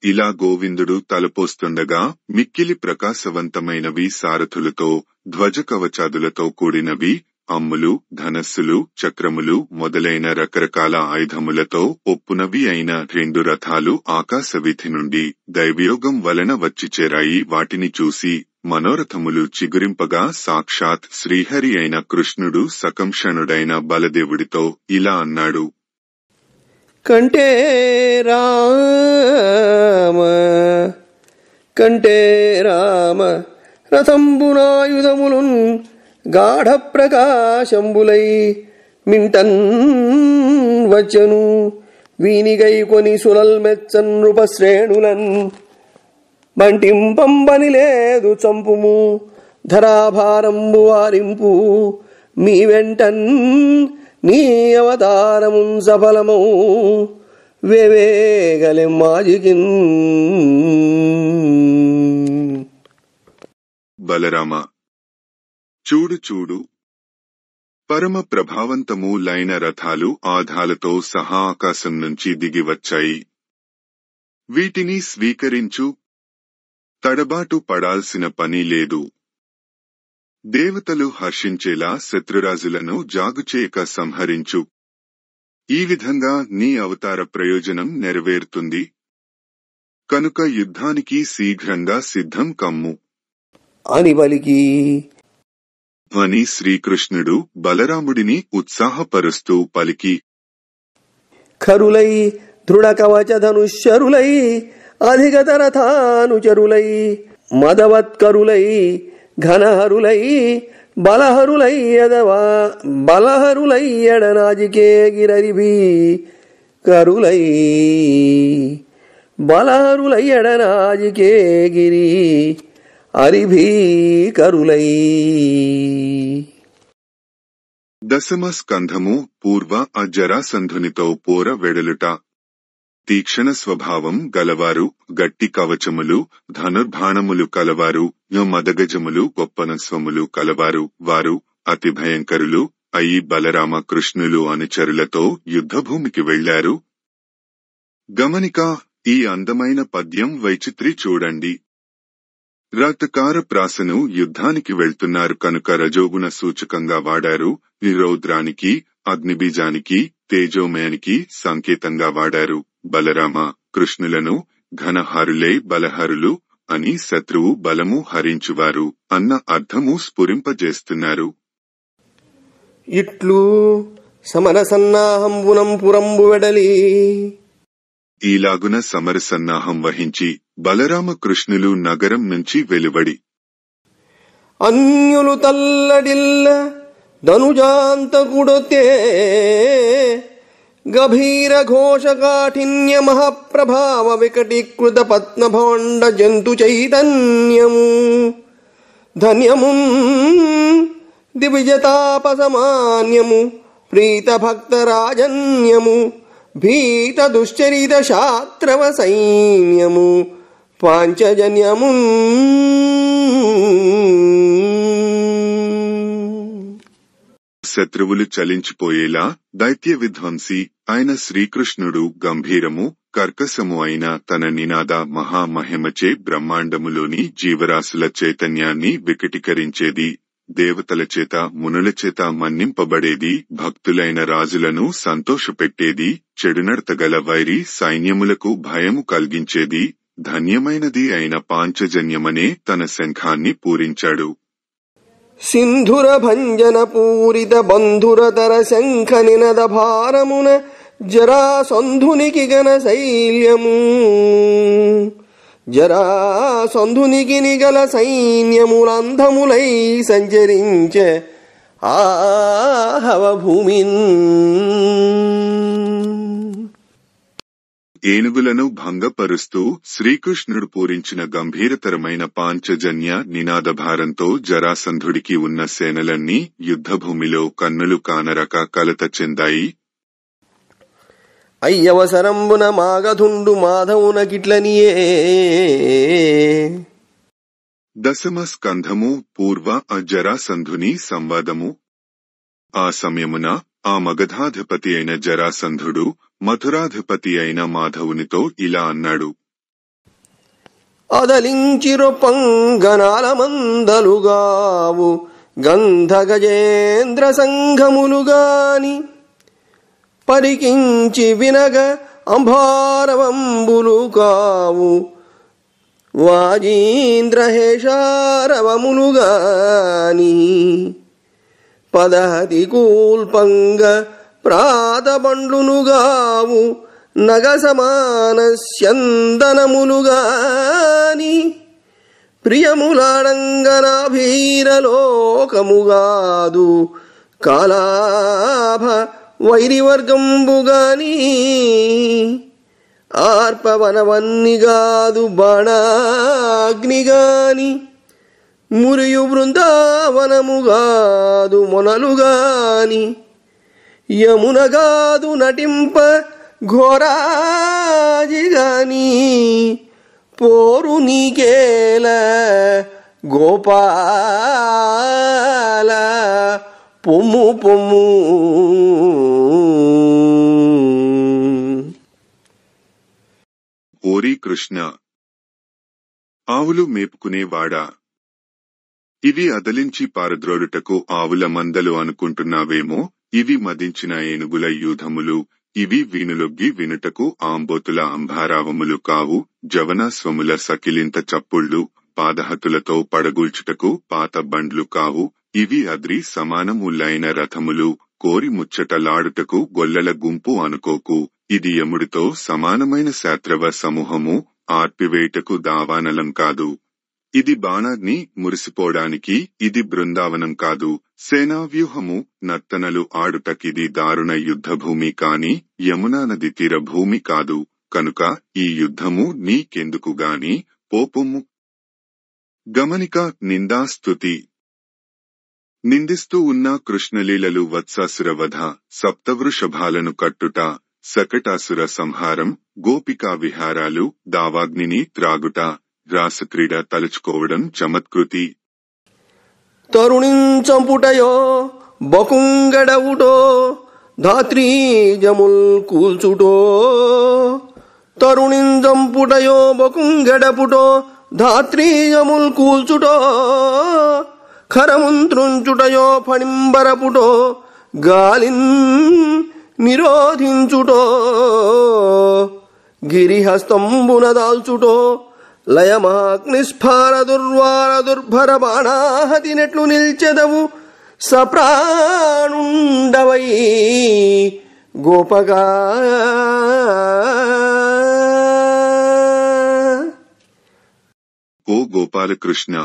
ఇలా గోవిందుడు తలపోస్తుండగా మిక్కిలి ప్రకాశవంతమైనవి సారథులతో ధ్వజ కవచాదులతో కూడినవి అమ్ములు ధనస్సులు చక్రములు మొదలైన రకరకాల ఆయుధములతో ఒప్పునవి అయిన 2 రథాలు ఆకాశవీధి నుండి దైవయోగం వలన వచ్చి చేరాయి. వాటిని చూసి మనోరథములు చిగురింపగా సాక్షాత్ శ్రీహరి అయిన కృష్ణుడు సకంషణుడైన బలదేవుడితో ఇలా అన్నాడు. కంటే రామ రథంబునాయుధములున్ గాఢ ప్రకాశంబులై మింటన్ వచ్చను వీనిగై కొని సులల్ మెచ్చన్ నృపశ్రేణులన్ బంటింపంబని లేదు చంపుము ధరాభారంబు వారింపు మీ వెంటన్ నీ అవతారమున్ సఫలము వేవేగలెం మాజికిన్. బలరామ చూడు పరమ ప్రభావంతము లైన రథాలు ఆధాలతో సహా ఆకాశం నుంచి దిగివచ్చాయి. వీటిని స్వీకరించు. తడబాటు పడాల్సిన పని లేదు. దేవతలు హర్షించేలా శత్రురాజులను జాగుచేయక సంహరించు. ఈ విధంగా నీ అవతార ప్రయోజనం నెరవేరుతుంది. కనుక యుద్ధానికి శీఘ్రంగా సిద్ధం కమ్ము అని పలికి అని శ్రీకృష్ణుడు బలరాముడిని ఉత్సాహపరుస్తూ పలికి ఖరులై దృఢ కవచ ధనుష్యరులై అధిగత రథానుచరులై మదవత్కరులై ఘనహరులై బలహరులై ఎడనాజికే గిరరిభి కరులై బలహరులై ఎడనాజికే గిరి అరిభీ కరులై. 10వ స్కంధము పూర్వ జరాసంధునితో పోర వెడలుట. తీక్షణ స్వభావం గలవారు, గట్టి కవచములు, ధనుర్బాణములు కలవారు, మదగజములు, గొప్పనస్వములు కలవారు, వారు అతి భయంకరులు అయి బలరామ కృష్ణులు అనుచరులతో యుద్ధభూమికి వెళ్లారు. గమనిక: ఈ అందమైన పద్యం వైచిత్రి చూడండి. రక్తకార ప్రాసను యుద్ధానికి వెళ్తున్నారు కనుక రజోగుణ సూచకంగా వాడారు. రౌద్రానికి, అగ్నిబీజానికి, తేజోమయానికి సంకేతంగా వాడారు. బలరామ కృష్ణులను ఘనహరులే బలహరులు అని శత్రువు బలము హరించువారు అన్న అర్థము స్ఫురింపజేస్తున్నారు. ఇట్లు సమరసన్నాహంబునం పురంబు వెడలి ఈలాగున సమరసన్నాహం వహించి బలరామ కృష్ణులు నగరం నుంచి వెలువడి అన్యులు తల్లడిల్ల ధనుజాంతకుడొతే గభీర ఘోష కాఠిన్య మహాప్రభావ వికటీకృత పద్మభాండ జంతు చైతన్యము ధన్యము దివిజతాపసమాన్యము ప్రీత భక్త రాజన్యము భీత దుశ్చరిత శాత్రవ సైన్యము పాంచజన్యము. శత్రువులు చలించిపోయేలా దైత్య విధ్వంసి అయిన శ్రీకృష్ణుడు గంభీరము కర్కశము అయిన తన నినాద మహామహిమచే బ్రహ్మాండములోని జీవరాశుల చైతన్యాన్ని వికటీకరించేది, దేవతల చేత మునుల చేత మన్నింపబడేది, భక్తులైన రాజులను సంతోషపెట్టేది, చెడునడతగల వైరి సైన్యములకు భయము కలిగించేది, ధన్యమైనది అయిన పాంచజన్యమనే తన శంఖాన్ని పూరించాడు. సింధుర భంజన పూరిత బంధురతర శంఖ నినద భారమున జరాసంధునికి గణ శైల్యము జరాసంధునికి నిగల సైన్యములంధములై సంచరించే ఆహవ భూమిన్. ఏనుగులను భంగపరుస్తూ శ్రీకృష్ణుడు పూరించిన గంభీరతరమైన పాంచజన్య నినాదభారంతో జరాసంధుడికి ఉన్న సేనలన్నీ యుద్ధభూమిలో కన్నులు కానరక కలత చెందాయి. అయ్యవసరంబున మాగధుండు మాధవునకిట్లనియే. దశమ స్కంధము పూర్వ జరాసంధుని సంవాదము. ఆ సమయమున ఆ మగధాధిపతి అయిన జరాసంధుడు మథురాధిపతి అయిన మాధవునితో ఇలా అన్నాడు: అదలించిరొప్పంగనాల మందలుగావు గంధ గజేంద్ర సంఘములుగాని పరికించి వినగ అంభారవంబులు కావు వాజీంద్రహేషారవములుగాని పదహతి కూల్పంగ ప్రాతబండ్లునుగావు నగ సమాన స్యందనములుగాని ప్రియములాడంగనాభీరలోకముగాదు కాలాభ వైరివర్గంబుగాని ఆర్పవనవన్నిగాదు బాణాగ్నిగాని మురియు బృందావనముగాదు మొనలుగాని యమునగాదు నటింప ఘోరాజిగాని పోరు నీకేల గోపాల పొమ్ము పొమ్ము. ఓరి కృష్ణ, ఆవులు మేపుకునేవాడా, ఇవి అదలించి పారద్రోలుటకు ఆవుల మందలు అనుకుంటున్నావేమో, ఇవి మదించిన ఏనుగుల యూధములు, ఇవి వీణులొగ్గి వినుటకు ఆంబోతుల అంభారావములు కావు, జవనాస్వముల సకిలింత చప్పుళ్ళు, పాదహతులతో పడగూల్చుటకు పాత బండ్లు కావు, ఇవి అద్రి సమానములైన రథములు, కోరి ముచ్చటలాడుటకు గొల్లల గుంపు అనుకోకు, ఇది యముడితో సమానమైన శాత్రవ సమూహము, ఆర్పివేయుటకు దావానలం కాదు. ఇది బాణాగ్ని మురిసిపోవడానికి, ఇది బృందావనం కాదు. సేనావ్యూహము నర్తనలు ఆడుటకిది దారుణ యుద్ధభూమి కాని యమునా నది తీర భూమి కాదు. కనుక ఈ యుద్ధము నీకెందుకుగాని పోపొమ్ము. గమనిక: నిందాస్తుతి. నిందిస్తూ ఉన్న కృష్ణలీలలు, వత్సాసుర వధ, సప్తవృషభాలను కట్టుట, శకటాసుర సంహారం, గోపికా విహారాలు, దావాగ్నిని త్రాగుట, రాసక్రీడ తలుచుకోవడం చమత్కృతి. తరుణించంపుటయో బకుంగడవుటో ధాత్రీజముల్ కూల్చుటో తరుణించంపుటయో బకుంగడపుటో ధాత్రీజముల్ కూల్చుటో ఖరముంత్రుంచుటయో ఫణింబరపుటో గాలిన్ నిరోధించుటో గిరిహస్తంబున దాల్చుటో లయమాగ్నిస్ఫార దుర్వార దుర్భర బాణాహతి నెట్లు నిల్చెదవు సప్రాణుండవై గోపగా. ఓ గోపాలకృష్ణ,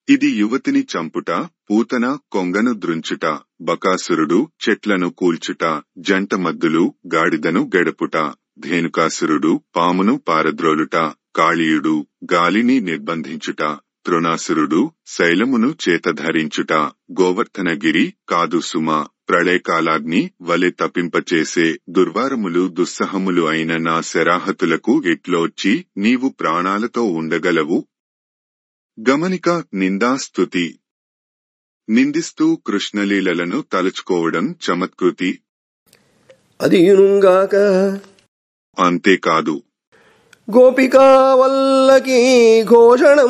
ఇది యువతిని చంపుట, పూతన కొంగను ద్రుంచుట, బకాసురుడు చెట్లను కూల్చుట, జంట మద్దులు గాడిదను గెడపుట, ధేనుకాసురుడు పామును పారద్రోలుట, కాళీయుడు గాలిని నిర్బంధించుట, తృణాసురుడు శైలమును చేతధరించుట, గోవర్ధనగిరి కాదు సుమా ప్రళయకాలాగ్ని వలె తపింపచేసే దుర్వారములు దుస్సహములు అయిన నా శరాహతులకు ఎట్లోచ్చి నీవు ప్రాణాలతో ఉండగలవు? గమనిక నిందాస్తుతి. నిందిస్తూ కృష్ణలీలలను తలుచుకోవడం చమత్కృతి. అదియునుగాక. అంతేకాదు, గోపికా వల్లకి ఘోషణంబులుగావు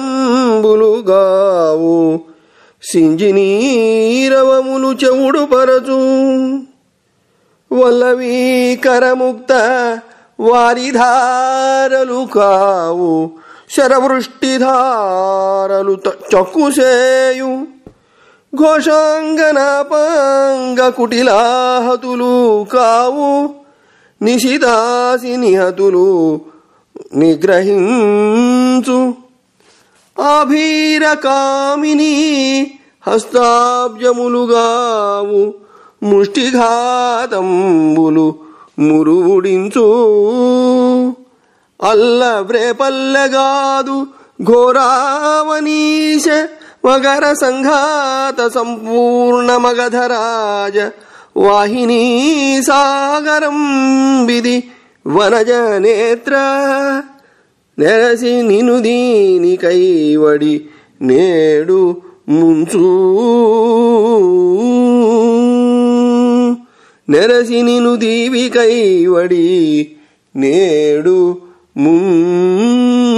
సింజినీరవములు చెవుడు పరచు వల్లవీ కరముక్త వారిధారలు కావు శరవృష్టిధారలు చక్కుసేయు ఘోషాంగనాపాంగ కుటిలాహతులు కావు నిశిదాసి నిహతులు నిగ్రహించు ఆభీరకామిని హస్తాబ్జములుగావు ముష్టిఘాతంబులు మురుడించు అల్లవ్రేపల్లెగాదు ఘోరావనీశ మగర సంఘాత సంపూర్ణ మగధరాజ వాహినీ సాగరం బిది వనజ నేత్ర నెరసి నిను దీని కైవడి నేడు ముంచు నెరసి నిను దీవి కైవడి నేడు ముంచు.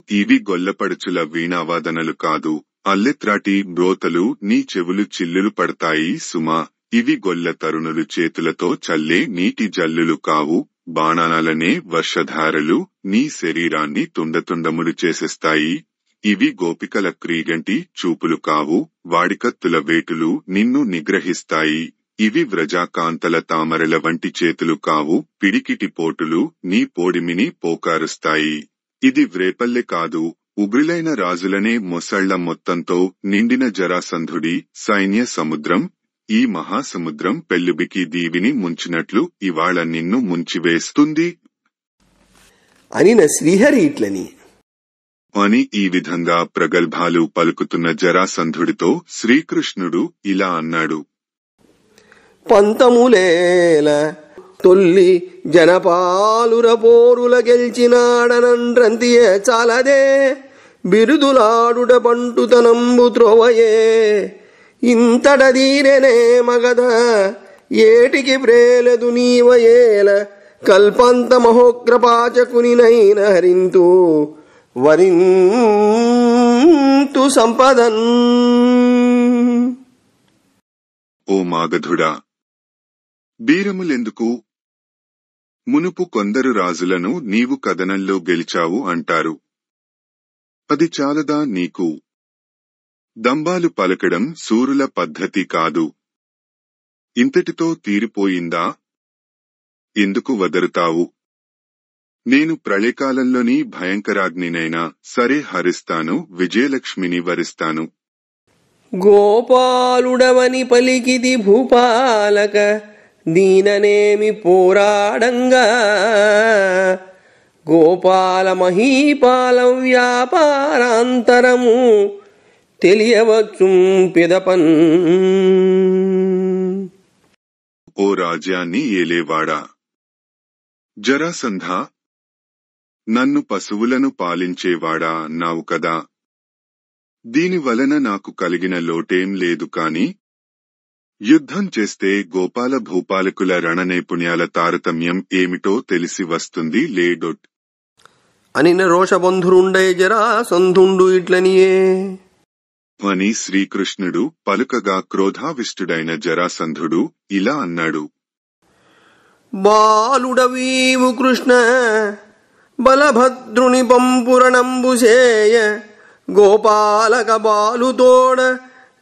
ఇవి గొల్లపడుచుల వీణావాదనలు కాదు, అల్లెత్రాటి బ్రోతలు నీ చెవులు చిల్లులు పడతాయి సుమా. ఇవి గొల్ల తరుణులు చేతులతో చల్లే నీటి జల్లులు కావు, బాణాలనే వర్షధారలు నీ శరీరాన్ని తుండతుండములు చేసేస్తాయి. ఇవి గోపికల క్రీగంటి చూపులు కావు, వాడికత్తుల వేటులు నిన్ను నిగ్రహిస్తాయి. ఇవి వ్రజాకాంతల తామరల వంటి చేతులు కావు, పిడికిటి పోటులు నీ పోడిమిని పోకారుస్తాయి. ఇది వ్రేపల్లె కాదు, ఉగ్రులైన రాజులనే మొసళ్ల మొత్తంతో నిండిన జరాసంధుడి సైన్య సముద్రం. ఈ మహాసముద్రం పెళ్ళుబికి దీవిని ముంచినట్లు ఇవాళ నిన్ను ముంచివేస్తుంది అనిన శ్రీహరి ఇట్లని అని ఈ విధంగా ప్రగల్భాలు పలుకుతున్న జరాసంధుడితో శ్రీకృష్ణుడు ఇలా అన్నాడు. పంతములేల తొల్లి జనపాలుర పోరుల గెల్చినాడనండ్రంతియే చాలదే బిరుదులాడుట పంటుతనంబు త్రోవయే ఇంతడదీరెనే మగధ ఏటికి ప్రేలదు నీవయేల కల్పంత మహోగ్రపాచకునినైన హరింతు వరింతు సంపదన్. ఓ మాగధుడా, బీరములెందుకు? మునుపు కొందరు రాజులను నీవు కదనంలో గెలిచావు అంటారు. అది చాలదా నీకు? దంబాలు పలకడం సూరుల పద్ధతి కాదు. ఇంతటితో తీరిపోయిందా? ఎందుకు వదరుతావు? నేను ప్రళయకాలంలోని భయంకరాగ్నినైనా సరే హరిస్తాను, విజయలక్ష్మిని వరిస్తాను. గోపాలుడవని పలికిది భూపాలక దీననేమి పోరాడంగా గోపాల మహీపాల వ్యాపారాంతరము తెలియవచ్చు పిదపన్. ఓ రాజ్యాన్ని ఏలేవాడా, జరాసంధ, నన్ను పశువులను పాలించేవాడా అన్నావు కదా. దీనివలన నాకు కలిగిన లోటేం లేదు కాని యుద్ధం చేస్తే గోపాల భూపాలకుల రణనైపుణ్యాల తారతమ్యం ఏమిటో తెలిసి వస్తుంది లేడొట్ అనిన రోషబంధురుండై జరాసంధుండు ఇట్లనియే అని శ్రీకృష్ణుడు పలుకగా క్రోధావిష్టుడైన జరాసంధుడు ఇలా అన్నాడు. బాలుడవీవు కృష్ణ బలభద్రుని పంపురణంబుసేయ గోపాలక బాలుతోడ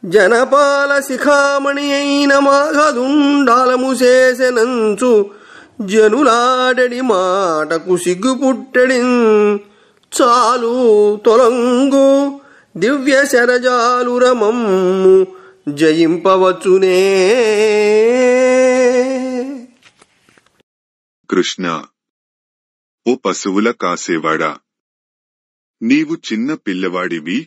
జనపాల శిఖామణి అయిన మాఘదుండాలము చేసెనంచు జనులాడడి మాటకు సిగ్గుపుట్టడిన్ చాలు తొలంగు దివ్య శరజాలురమమ్ము జయింపవచ్చునే. కృష్ణ, ఓ పశువుల కాసేవాడా, నీవు చిన్న పిల్లవాడివి.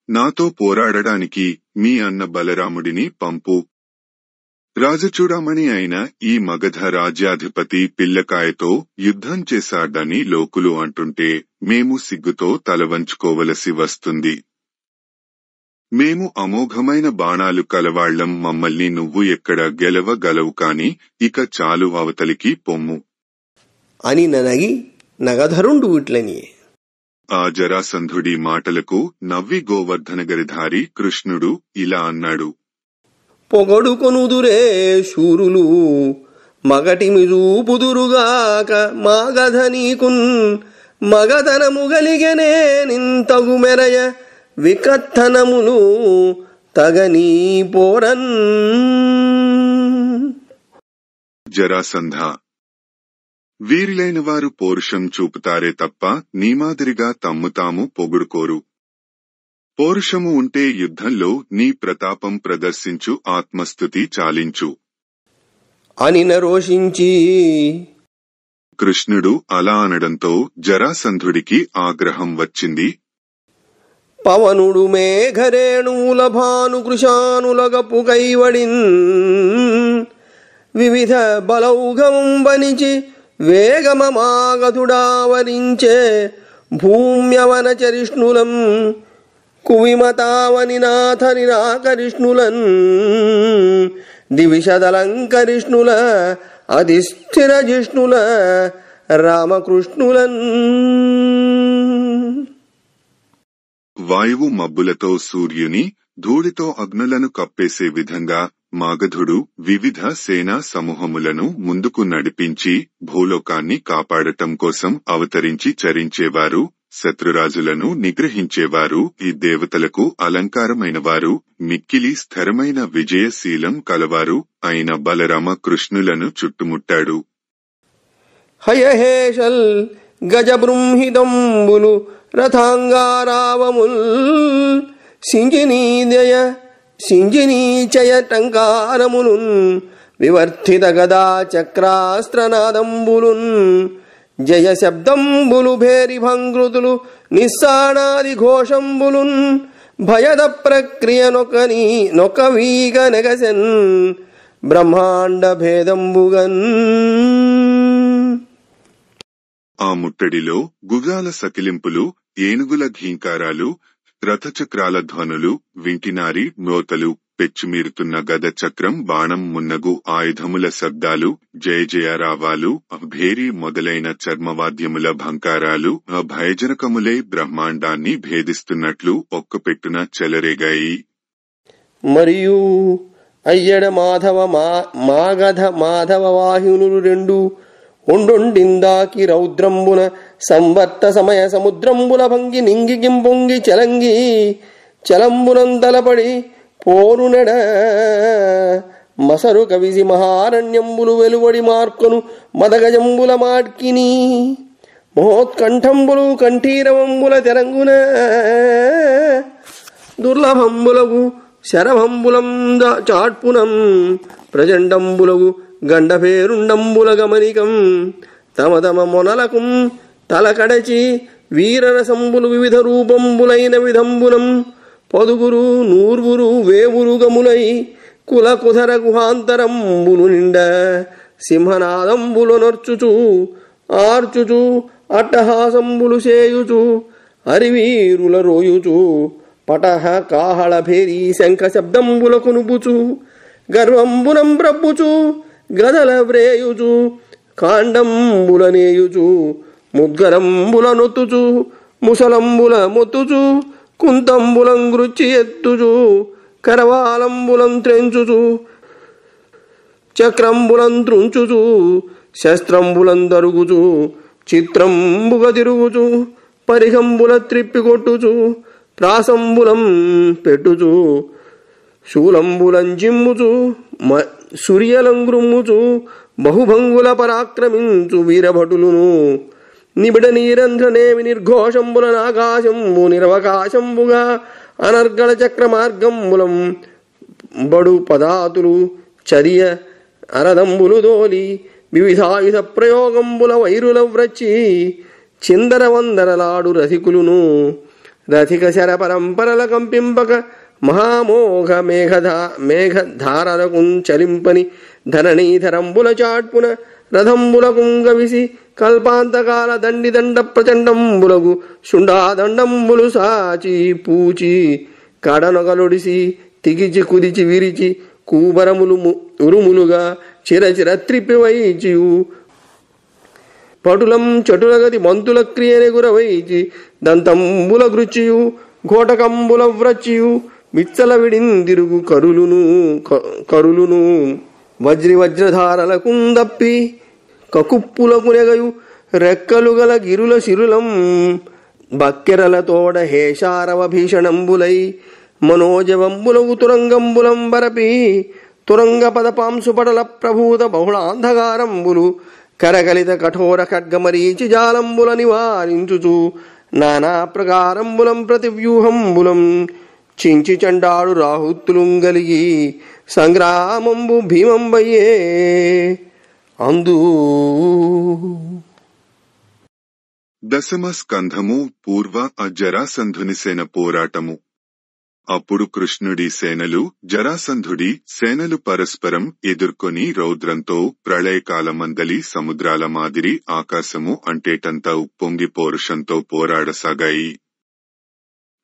నాతో పోరాడడానికి మీ అన్న బలరాముడిని పంపు. రాజచూడామణి అయిన ఈ మగధ రాజ్యాధిపతి పిల్లకాయతో యుద్ధం చేశాడని లోకులు అంటుంటే మేము సిగ్గుతో తలవంచుకోవలసి వస్తుంది. మేము అమోఘమైన బాణాలు కలవాళ్లం, మమ్మల్ని నువ్వు ఎక్కడ గెలవగలవు కాని ఇక చాలు, అవతలికి పొమ్ము అని ననగి నగధరుండు ఇట్లని. ఆ జరాసంధుడి మాటలకు నవ్వి గోవర్ధనగిరిధారి కృష్ణుడు ఇలా అన్నాడు. పొగడుకొనుదురే శూరులు మగటిమి చూపుదురుగాక మాగధ నీకున్ మగధనము గలిగెనే నింతగు మెరయ వికత్తనములు తగనీ పోరన్. జరాసంధ, వీరిలైన వారు పౌరుషం చూపుతారే తప్ప నీ మాదిరిగా తమ్ము తాము పొగుడుకోరు. పౌరుషము ఉంటే యుద్ధంలో నీ ప్రతాపం ప్రదర్శించు, ఆత్మస్థుతి చాలించు అని నరోషించి. కృష్ణుడు అలా అనడంతో జరాసంధుడికి ఆగ్రహం వచ్చింది. పవనుడు మేఘరేణువుల భానుకృశానులగపు కైవడిన్ వివిధ బలౌఘంబనిచి వేగమమాగధుడావరించే భూమ్యవన చరిష్ణులం కువిమతావని నాథ నిరాకరిష్ణులన్ దివిషదలంకరిష్ణుల అధిష్ఠిర జిష్ణుల రామకృష్ణులన్. వాయువు మబ్బులతో సూర్యుని, ధూళితో అగ్నులను కప్పేసే విధంగా మాగధుడు వివిధ సేనా సమూహములను ముందుకు నడిపించి భూలోకాన్ని కాపాడటం కోసం అవతరించి చరించేవారు, శత్రురాజులను నిగ్రహించేవారు, ఈ దేవతలకు అలంకారమైనవారు, మిక్కిలి స్థిరమైన విజయశీలం కలవారు అయిన బలరామ కృష్ణులను చుట్టుముట్టాడు. హయహేషల్ గజబృంహిదంబులు రథాంగారావముల్ సింజినీదయ సింజినీచయ టంకారములున్ వివర్ధిత గదా చక్రాస్త్రనాదంబులున్ జయ శబ్దంబులు భేరి భంగృతులు నిస్సానాది ఘోషంబులున్ భయద ప్రక్రియ నొకవీగ నెగసెన్ బ్రహ్మాండ భేదంబుగన్. ఆ ముట్టడిలో గుగాల సకిలింపులు, ఏనుగుల ఘీంకారాలు, రథచక్రాల ధ్వనులు, వింటినారి మ్రోతలు, పెచ్చుమీరుతున్న గద చక్రం బాణం మున్నగు ఆయుధముల శబ్దాలు, జయ జయరావాలు, భేరీ మొదలైన చర్మవాద్యముల భంకారాలు భయజనకములై బ్రహ్మాండాన్ని భేదిస్తున్నట్లు ఒక్కపెట్టున చెలరేగాయి. మరియు అయ్యడ మాధవ మాగధ మాధవ వాహినులు రెండు ఒండొండిందాకి రౌద్రంబున సంవర్త సమయ సముద్రంబుల భంగి నింగికింపొంగి చలంగి చలంబునందలపడి పోరునెడ మసరు కవిసి మహారణ్యంబులు వెలువడి మార్కొను మదగజంబుల మాడ్కిని మహోత్కంఠంబులు కంఠీరవంబుల తెరంగున దుర్లభంబులగు శరభంబులం చాట్పునం ప్రచండంబులగు గండభేరుండంబుల గమనికం తమ తమ మొనలకుం తలకడచి వీరరసంబులు వివిధ రూపంబులైన విధంబులం పదుగురు నూర్గురు వేవురుగములై కుల కుధర గుహాంతరంబులు నిండ సింహనాదంబులు నర్చుచు ఆర్చుచు అట్టహాసంబులు చేయుచు అరివీరుల రోయుచు పటహ కాహళ భేరీ శంఖ శబ్దంబుల కునుపుచు గర్వంబునం బ్రబ్బుచు గదల వ్రేయుచు కాండంబుల నేయుచు ముద్గరంబుల నొత్తుచు ముసలంబుల మొత్తుచు కుంతంబులం గృచ్చి ఎత్తుచు కరవాలంబులం త్రెంచుచు చక్రంబులం త్రుంచుచు శస్త్రంబులం దరుగుచు చిత్రంబుగ తిరుగుచు పరిహంబుల త్రిప్పి కొట్టుచు ప్రాసంబులం పెట్టుచు శూలంబులం జిమ్ముచు సూర్యలం గ్రుమ్ముచు బహుభంగుల పరాక్రమించు వీరభటులును నిబిడ నీరంధ్రనేమి నిర్ఘోషంబులన ఆకాశంబు నిరవకాశంబుగా అనర్గళ చక్ర మార్గంబులం బడు పదాతులు చర్య అరదంబులు దోలి వివిధాయుధ ప్రయోగంబుల వైరుల వ్రచ్చి చిందర వందరలాడు రసికులును రథిక శర పరంపరల కంపింపక మహామోఘ మేఘధారలకు చలింపని ధరణీధరంబుల చాట్పున రథంబుల కుంగవిసి కల్పాంతకాల దండిదండ ప్రచండంబులకు శుండాదండంబులు సాచి పూచి కడనొగలుడిసి తిగిచి కుదిచి విరిచి కూబరములు ఉరుములుగా చిరచిర త్రిప్పివైచియు పటులం చటులగది మంతుల క్రియనెగురవైచి దంతంబుల గృచియు ఘోటకంబుల వ్రచియు విచ్చల విడిందిరుగు కరులును వజ్రి వజ్రధారల కుందప్పి కకుప్పులకు నెగయు రెక్కలు గల గిరుల శిరులం బక్కెరల తోడ హేషారవ భీషణంబులై మనోజవంబులగు తురంగంబులం బరపి తురంగ పదపాంశుపటల ప్రభూత బహుళాంధకారంబులు కరగలిత కఠోర ఖడ్గమరీచి జాలంబుల నివారించుచు నానా ప్రకారంబులం ప్రతివ్యూహంబులం చించి చండాడు రాహుత్తులుంగలిగి సంగ్రామంబు భీమంబయ్యే అందు. దశమ స్కంధము పూర్వ జరాసంధుని సేన పోరాటము. అప్పుడు కృష్ణుడి సేనలు జరాసంధుడి సేనలు పరస్పరం ఎదుర్కొని రౌద్రంతో ప్రళయకాలమందలి సముద్రాల మాదిరి ఆకాశము అంటేటంతా ఉప్పొంగి పౌరుషంతో పోరాడసాగాయి.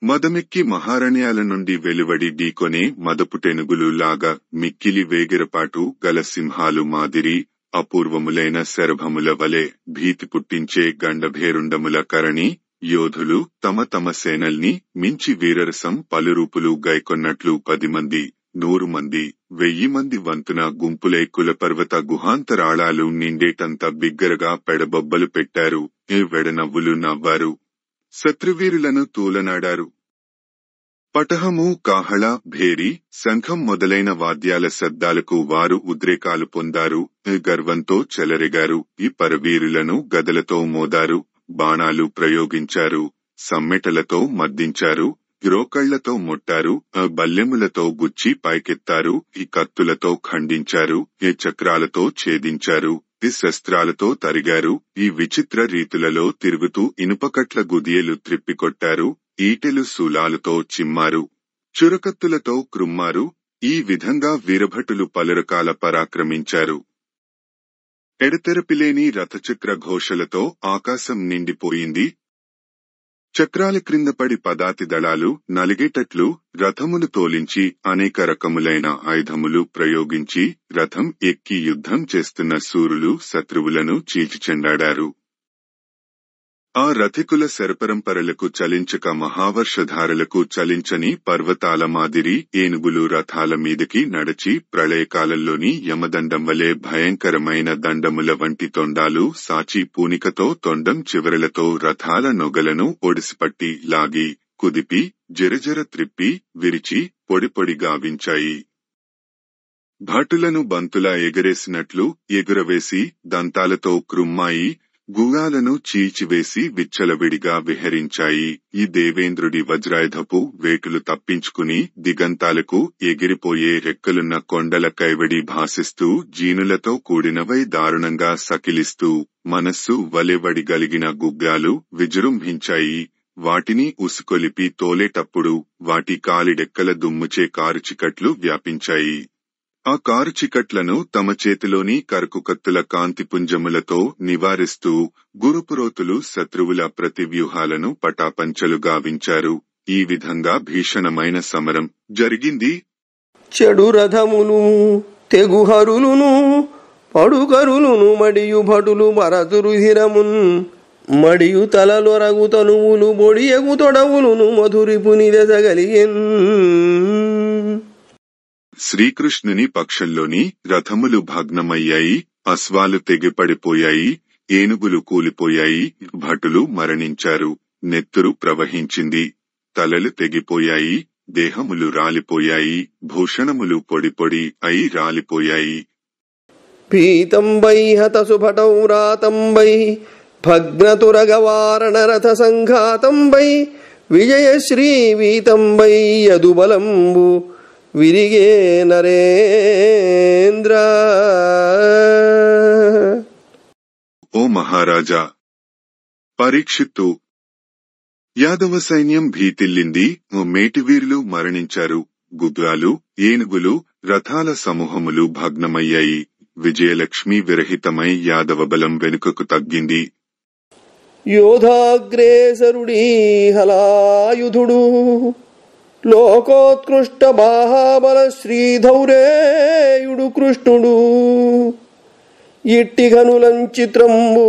మదమెక్కి మహారణ్యాల నుండి వెలువడి ఢీకొనే మదపుటెనుగులు లాగా మిక్కిలి వేగిరపాటు గల సింహాలు మాదిరి అపూర్వములైన శరభముల వలె భీతి పుట్టించే గండభేరుండముల కరణి యోధులు తమ తమ సేనల్ని మించి వీరరసం పలురూపులు గైకొన్నట్లు 10 మంది 100 మంది 1000 మంది వంతున గుంపులై కులపర్వత గుహాంతరాళాలు నిండేటంత బిగ్గరగా పెడబొబ్బలు పెట్టారు. వెడనవ్వులు నవ్వారు. శత్రువీరులను తూలనాడారు. పటహము కాహళ భేరి శంఖం మొదలైన వాద్యాల శబ్దాలకు వారు ఉద్రేకాలు పొందారు. గర్వంతో చెలరెగారు. ఈ పరవీరులను గదలతో మోదారు. బాణాలు ప్రయోగించారు. సమ్మెటలతో మద్దించారు. రోకళ్లతో ముట్టారు. బల్లెములతో గుచ్చి పైకెత్తారు. ఈ కత్తులతో ఖండించారు. ఈ చక్రాలతో ఛేదించారు. ఈ శస్త్రాలతో తరిగారు. ఈ విచిత్ర రీతులలో తిరుగుతూ ఇనుపకట్ల గుదియలు త్రిప్పికొట్టారు. ఈటెలు శూలాలతో చిమ్మారు. చురకత్తులతో క్రుమ్మారు. ఈ విధంగా వీరభటులు పలురకాల పరాక్రమించారు. ఎడతెరపిలేని రథచక్ర ఘోషలతో ఆకాశం నిండిపోయింది. చక్రాల క్రిందపడి పదాతి దళాలు నలిగేటట్లు రథములు తోలించి అనేక రకములైన ఆయుధములు ప్రయోగించి రథం ఎక్కి యుద్ధం చేస్తున్న శూరులు శత్రువులను చీల్చిచెండాడారు. ఆ రథికుల శరపరంపరలకు చలించక మహావర్షధారలకు చలించని పర్వతాల మాదిరి ఏనుగులు రథాల మీదకి నడచి ప్రళయకాలంలోని యమదండం వలె భయంకరమైన దండముల వంటి తొండాలు సాచి పూనికతో తొండం చివరలతో రథాల నొగలను ఒడిసిపట్టి లాగి కుదిపి జరజర త్రిప్పి విరిచి పొడిపొడి గావించాయి. భటులను బంతులా ఎగరేసినట్లు ఎగురవేసి దంతాలతో క్రుమ్మాయి. గుగాలను చీల్చివేసి విచ్చలవిడిగా విహరించాయి. ఈ దేవేంద్రుడి వజ్రాయుధపు వేటులు తప్పించుకుని దిగంతాలకు ఎగిరిపోయే రెక్కలున్న కొండల కైవడి భాసిస్తూ జీనులతో కూడినవై దారుణంగా సకిలిస్తూ మనస్సు వలెవడిగలిగిన గుగ్గాలు విజృంభించాయి. వాటిని ఉసుకొలిపి తోలేటప్పుడు వాటి కాలిడెక్కల దుమ్ముచే కారుచికట్లు వ్యాపించాయి. ఆ కారు చికట్లను తమ చేతిలోని కరకుకత్తుల కాంతిపుంజములతో నివారిస్తూ గురుపురోతులు శత్రువుల ప్రతివ్యూహాలను పటాపంచలు గావించారు. ఈ విధంగా భీషణమైన సమరం జరిగింది. చెడు రథములు తెగుహరులును పడుకరులును మడియు భటులు మరదురుహిరమున్ మడియు తలలొరగు తనువులు బొడియగు తొడవులును మధురిపు నిదెసగలిగెన్. శ్రీకృష్ణుని పక్షంలోని రథములు భగ్నమయ్యాయి, అశ్వాలు తెగిపడిపోయాయి, ఏనుగులు కూలిపోయాయి, భటులు మరణించారు, నెత్తురు ప్రవహించింది, తలలు తెగిపోయాయి, దేహములు రాలిపోయాయి, భూషణములు పొడి పొడి అయి రాలిపోయాయి. పీతంబై హతసుభటౌ రాతంబై భగ్నతురగవారణరథ సంఘాతంబై విజయశ్రీ వీతంబై యదుబలంబు విరిగే నరేంద్ర. ఓ మహారాజా పరీక్షిత్తు, యాదవ సైన్యం భీతిల్లింది, మేటివీరులు మరణించారు, గుర్రాలు, ఏనుగులు, రథాల సమూహములు భగ్నమయ్యాయి, విజయలక్ష్మి విరహితమై యాదవ బలం వెనుకకు తగ్గింది. యోధాగ్రేసరుడీ హలాయుధుడు లోకోత్కృష్ట బాహాబల శ్రీధౌరేయుడు కృష్ణుడు ఇట్టి ఘనులంచిత్రంబు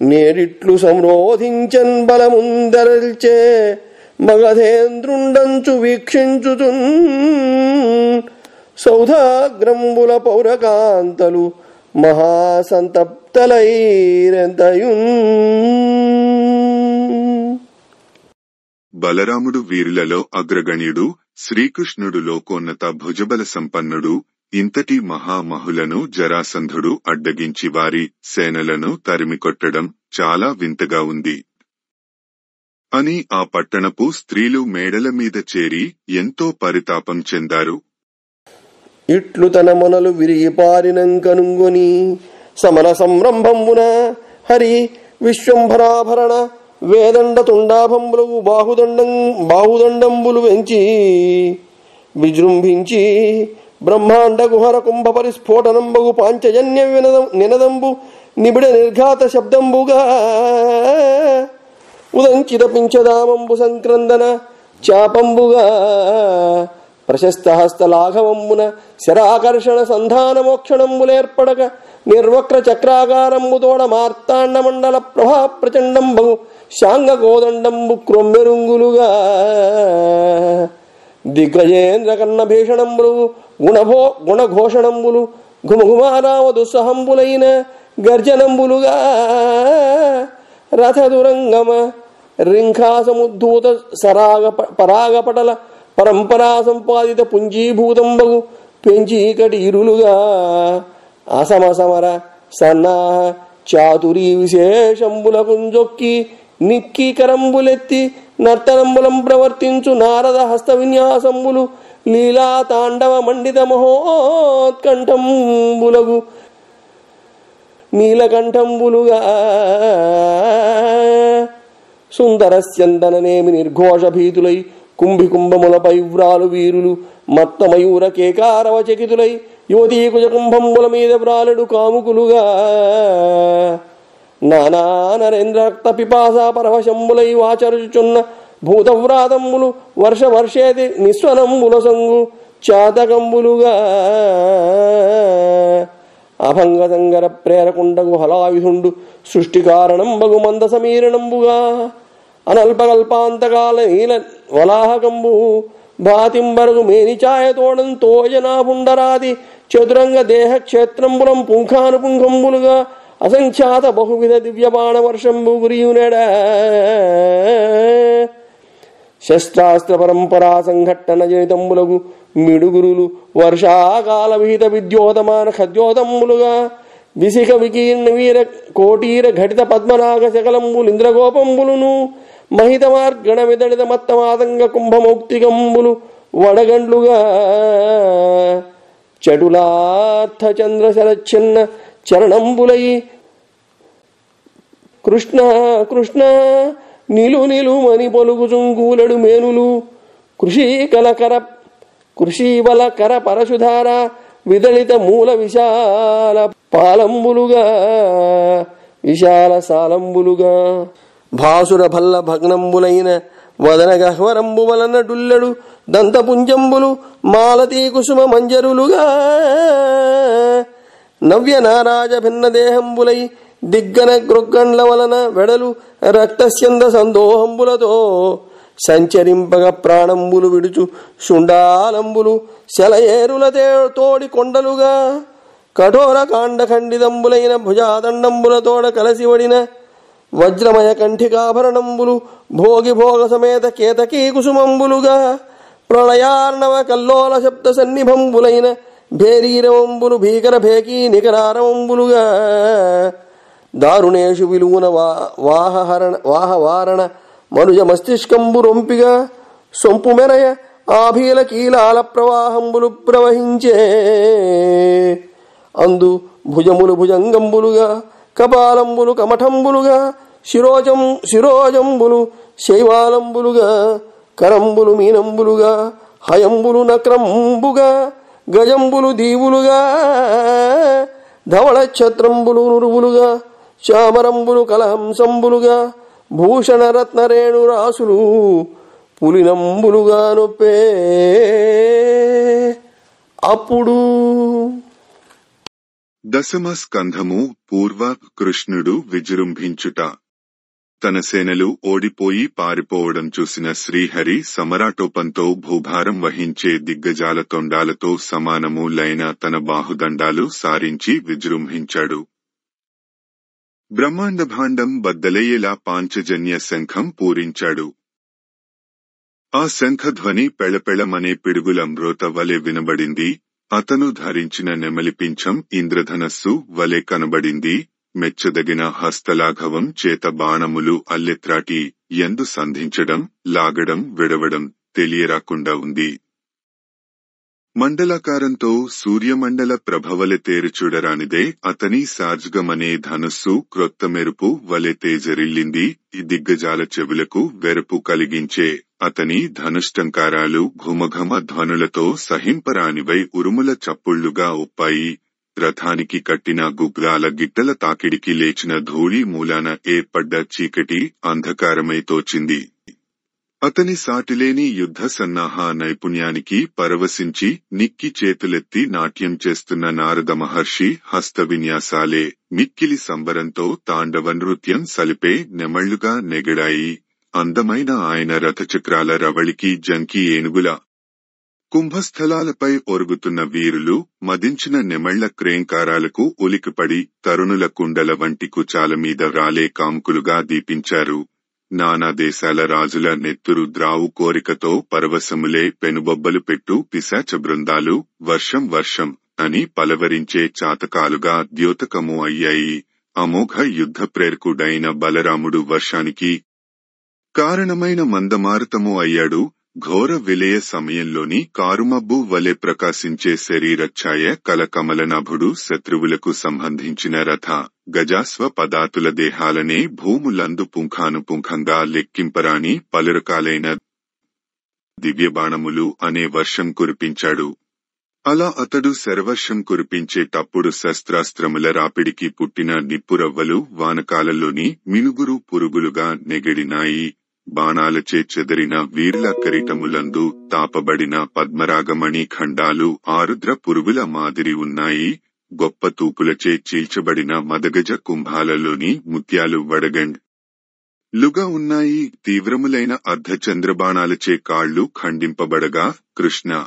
నేరిట్లు సంరోధించన్ బలముందరల్చే మగధేంద్రుండంచు వీక్షించుచున్ సౌధాగ్రంబుల పౌరకాంతలు మహాసంతప్తలైరెంతయున్. బలరాముడు వీరులలో అగ్రగణ్యుడు, శ్రీకృష్ణుడు లోకోన్నత భుజబల సంపన్నుడు. ఇంతటి మహామహులను జరాసంధుడు అడ్డగించి వారి సేనలను తరిమికొట్టడం చాలా వింతగా ఉంది అని ఆ పట్టణపు స్త్రీలు మేడల మీద చేరి ఎంతో పరితాపం చెందారు. ఇట్లు తన మొనలు విరిగి పారినంకనుంగొని సమర సంరంభంబున హరి విశ్వంభరాభరణ వేదండ తుండాభంబులు బాహుదండంబులు వెంచి విజృంభించి బ్రహ్మాండ గుహర కుంభ పరిస్ఫోటనంబగు పాంచజన్య నినదంబు నిబిడ నిర్ఘాత శబ్దంబుగా ఉదంచిత పించదామంబు సంక్రందన చాపంబుగా ప్రశస్త హస్తలాఘవంబున శరాకర్షణ సంధాన మోక్షణంబులేర్పడక నిర్వక్ర చక్రాకారంబు తోడ మార్తాండ మండల ప్రభా ప్రచండంబు శాంగ కోదండంబు క్రొమ్మెరుంగులుగా దిగ్గజేంద్ర కన్న భీషణంబులు గుణఘోషణంబులు ఘుమఘుమారావ దుస్సహంబులైన గర్జనంబులుగా రథదురంగమ రింఖాసముద్ధూత సరాగ పరాగపటల పరంపరా సంపాదిత పుంజీభూతంబగు పెంచీకటీరులుగా అసమసమర సన్నాహ చాతురీ విశేషంబుల కుంజొక్కి నిక్కి కరంబులెత్తి నర్తనంబులం ప్రవర్తించు నారద హస్త విన్యాసంబులు లీలా తాండవ మండిత మహోత్కంఠంబులగు నీలకంఠంబులుగా సుందరస్యందననేమి నిర్ఘోష భీతులై కుంభికుంభములపై వ్రాలు వీరులు మత్తమయూర కేకారవ చకితులై యువతీ కుజకుంభంబుల మీద వ్రాలుడు కాముకులుగా నానా నరేంద్ర రక్త పిపాసా పరవశంబులై వాచరుచున్న భూతవ్రాతంబులు వర్షేతి నిస్వనంబుల సంగు చాతకంబులుగా అభంగ సంగర ప్రేరకుండగు హలాయుధుండు సృష్టి కారణం బగు మంద సమీరణంబుగా అనల్పకల్పాంతకాల నీల వలాహకంబు భాతింబరగు మేనిచాయతోడం తోజనాభుండరాది చతురంగ దేహ క్షేత్రంబులం పుంఖానుపుంఖంబులుగా అసంఖ్యాత బహువిధ దివ్యబాణ వర్షంబు గురియునెడ శస్త్రాస్త్ర పరంపరా సంఘట్టన జనితంబులగు మిడుగురులు వర్షాకాల విహిత విద్యోతమాన ఖద్యోతమ్ములుగా విసిక వికీర్ణ వీర కోటీర ఘటిత పద్మనాగ శకలంబులు ఇంద్రగోపంబులును మహిత మార్గణ విదళిత మత్తమాతంగ కుంభమౌక్తికంబులు వడగండ్లుగా చటులార్థ చంద్ర శరచ్ఛిన్న చరణంబులై కృష్ణ కృష్ణ నిలు నిలుమని పలుకుచుంగూలడు మేనులు కృషి కలకర కృషీబల కర పరశుధార విదళిత మూల విశాల పాలంబులుగా విశాల సాలంబులుగా భాసుర భల్ల భగ్నంబులైన వదన గహ్వరంబు వలన డుల్లడు దంతపుంజంబులు మాలతీ కుసుమ మంజరులుగా నవ్య నారాజ భిన్న దేహంబులై దిగ్గన గ్రొగ్గండ్ల వలన వెడలు రక్తస్యంద సందోహంబులతో సంచరింపగ ప్రాణంబులు విడుచు శుండాలంబులు శలయేరుల తోడి కొండలుగా కఠోర కాండ ఖండితంబులైన భుజాదండంబులతోడ కలసివడిన వజ్రమయ కంఠికాభరణంబులు భోగి భోగ సమేత కేతకీ కుసుమంబులుగా ప్రళయార్ణవ కల్లోల శబ్ద సన్నిభంబులైన భేరీరవంబులు భీకర భేకీ నికరారవంబులుగా దారుణేషు విలువున వాహవారణ మనుజ మస్తిష్కంబు రొంపిగా సొంపు మెరయ ఆభీల కీలాల ప్రవాహంబులు ప్రవహించే అందు భుజములు భుజంగంబులుగా కపాలంబులు కమఠంబులుగా శిరోజంబులు శైవాలంబులుగా కరంబులు మీనంబులుగా హయంబులు నక్రంబుగా గజంబులు దీవులుగా ధవళ ఛత్రంబులు నురువులుగా చామరంబులు కలహంసంబులుగా భూషణ రత్నరేణు రాసులు పులినంబులుగా నొప్పే అప్పుడు దశమ స్కంధము పూర్వ కృష్ణుడు విజృంభించుట. తన సేనలు ఓడిపోయి పారిపోవడం చూసిన శ్రీహరి సమరాటోపంతో భూభారం వహించే దిగ్గజాల తొండాలతో సమానము లైన తన బాహుదండాలు సారించి విజృంభించాడు. బ్రహ్మాండ భాండం బద్దలయ్యేలా పాంచజన్య శంఖం పూరించాడు. ఆ శంఖధ్వని పెళపెళమనే పిడుగుల మ్రోత వలె వినబడింది. అతను ధరించిన నెమలిపించం ఇంద్రధనస్సు వలె కనబడింది. మెచ్చదగిన హస్తలాఘవం చేత బాణములు అల్లెత్రాటి ఎందు సంధించడం, లాగడం, విడవడం తెలియరాకుండా ఉంది. మండలాకారంతో సూర్యమండల ప్రభవలె తేరుచూడరానిదే అతని సార్జగమనే ధనుస్సు క్రొత్త మెరుపు వలె తేజరిల్లింది. ఈ దిగ్గజాల చెవులకు వెరుపు కలిగించే అతని ధనుష్టంకారాలు ఘుమఘమ ధ్వనులతో సహింపరానివై ఉరుముల చప్పుళ్లుగా ఒప్పాయి. రథానికి కట్టిన గుగ్రాల గిట్టల తాకిడికి లేచిన ధూళి మూలాన ఏర్పడ్డ చీకటి అంధకారమై తోచింది. అతని సాటిలేని యుద్ధ సన్నాహ నైపుణ్యానికి పరవశించి నిక్కి చేతులెత్తి నాట్యం చేస్తున్న నారద మహర్షి హస్త విన్యాసాలే మిక్కిలి సంబరంతో తాండవ నృత్యం సలిపే నెమళ్లుగా నెగడాయి. అందమైన ఆయన రథచక్రాల రవళికి జంకి ఏనుగుల కుంభస్థలాలపై ఒరుగుతున్న వీరులు మదించిన నెమళ్ల క్రేంకారాలకు ఉలికిపడి తరుణుల కుండల వంటి కుచాల మీద రాలే కాముకులుగా దీపించారు. నానా దేశాల రాజుల నెత్తురు ద్రావు కోరికతో పరవశములే పెనుబొబ్బలు పెట్టు పిశాచ బృందాలు వర్షం వర్షం అని పలవరించే చాతకాలుగా ద్యోతకము అయ్యాయి. అమోఘ యుద్ధ ప్రేరకుడైన బలరాముడు వర్షానికి కారణమైన మందమారుతము అయ్యాడు. ఘోర విలయ సమయంలోని కారుమబ్బు వలె ప్రకాశించే శరీరఛాయ కల కమలనాభుడు శత్రువులకు సంబంధించిన రథ గజాస్వ పదాతుల దేహాలనే భూములందు పుంఖానుపుంఖంగా లెక్కింపరాని పలురకాలైన దివ్యబాణములు అనే వర్షం కురిపించాడు. అలా అతడు శరవర్షం కురిపించేటప్పుడు శస్త్రాస్త్రముల రాపిడికి పుట్టిన నిప్పురవ్వలు వానకాలంలోని మినుగురు పురుగులుగా నెగడినాయి. బాణాలచే చెదరిన వీరుల కిరీటములందు తాపబడిన పద్మరాగమణి ఖండాలు ఆరుద్ర పురుగుల మాదిరి ఉన్నాయి. గొప్ప తూపులచే చీల్చబడిన మదగజ కుంభాలలోని ముత్యాలు వడగండ్లుగా ఉన్నాయి. తీవ్రములైన అర్ధచంద్రబాణాలచే కాళ్లు ఖండింపబడగా కృష్ణ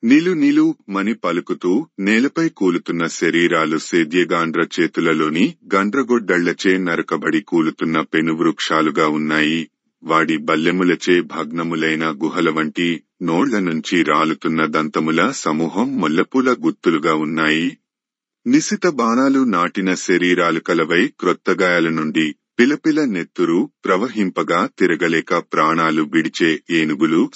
నిలు నిలు మని పలుకుతూ నేలపై కూలుతున్న శరీరాలు సేద్యగాండ్ర చేతులలోని గండ్రగొడ్డళ్లచే నరకబడి కూలుతున్న పెనువృక్షాలుగా ఉన్నాయి. వాడి బల్లెములచే భగ్నములైన గుహల వంటి నోళ్ల నుంచి రాలుతున్న దంతముల సమూహం ముల్లపూల గుత్తులుగా ఉన్నాయి. నిశిత బాణాలు నాటిన శరీరాలు కలవై క్రొత్తగాయాల నుండి పిలపిల నెత్తురు ప్రవహింపగా తిరగలేక ప్రాణాలు విడిచే ఏనుగులు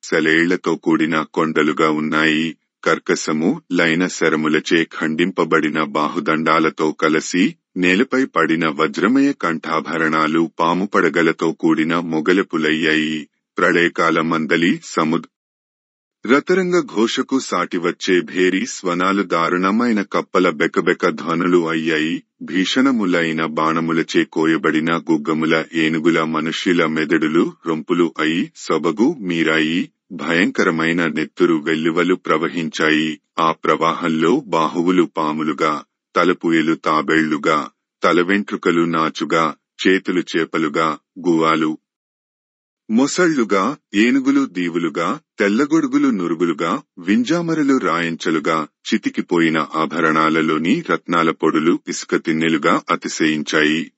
సెలేళ్లతో కూడిన కొండలుగా ఉన్నాయి. కర్కసము లైన శరములచే ఖండింపబడిన బాహుదండాలతో కలసి నేలపై పడిన వజ్రమయ కంఠాభరణాలు పాము పడగలతో కూడిన మొగలపులయ్యాయి. ప్రళయకాల మందలి సముద్ర రతరంగ ఘోషకు సాటివచ్చే భేరీ స్వనాలు దారుణమైన కప్పల బెకబెక ధ్వనులు అయ్యాయి. భీషణములైన బాణములచే కోయబడిన గుగ్గముల ఏనుగుల మనుష్యుల మెదడులు రొంపులు అయి సొబగు మీరాయి. భయంకరమైన నెత్తురు వెల్లువలు ప్రవహించాయి. ఆ ప్రవాహంలో బాహువులు పాములుగా, తలపుయలు తాబేళ్లుగా, తలవెంట్రుకలు నాచుగా, చేతులు చేపలుగా, గువాలు మొసళ్లుగా, ఏనుగులు దీవులుగా, తెల్లగొడుగులు నురుగులుగా, వింజామరలు రాయంచలుగా, చితికిపోయిన ఆభరణాలలోని రత్నాల పొడులు ఇసుక తిన్నెలుగా అతిశయించాయి.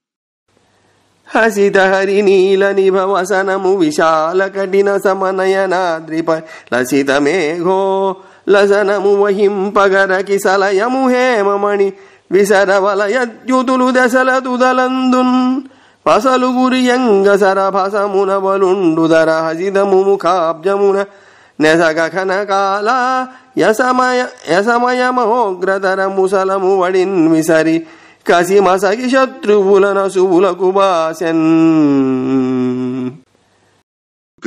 హసిత హరి నీల నిభవసనము విశాల కఠిన సమనయనాద్రిప లసిత మేఘో లసనము వహింపగరకి సలయము హేమమణి విసరవలయద్యుతులు దశల తుదలందున్ పసలు గురియంగ సరభసమున బలుండుదర హసితము ముఖాబ్జమున నెసగ ఖనకాల యసమయ మహోగ్రతర ముసలము వడిన్ విసరి కసిమసగి శత్రువుల నసువులకు బాసెన్.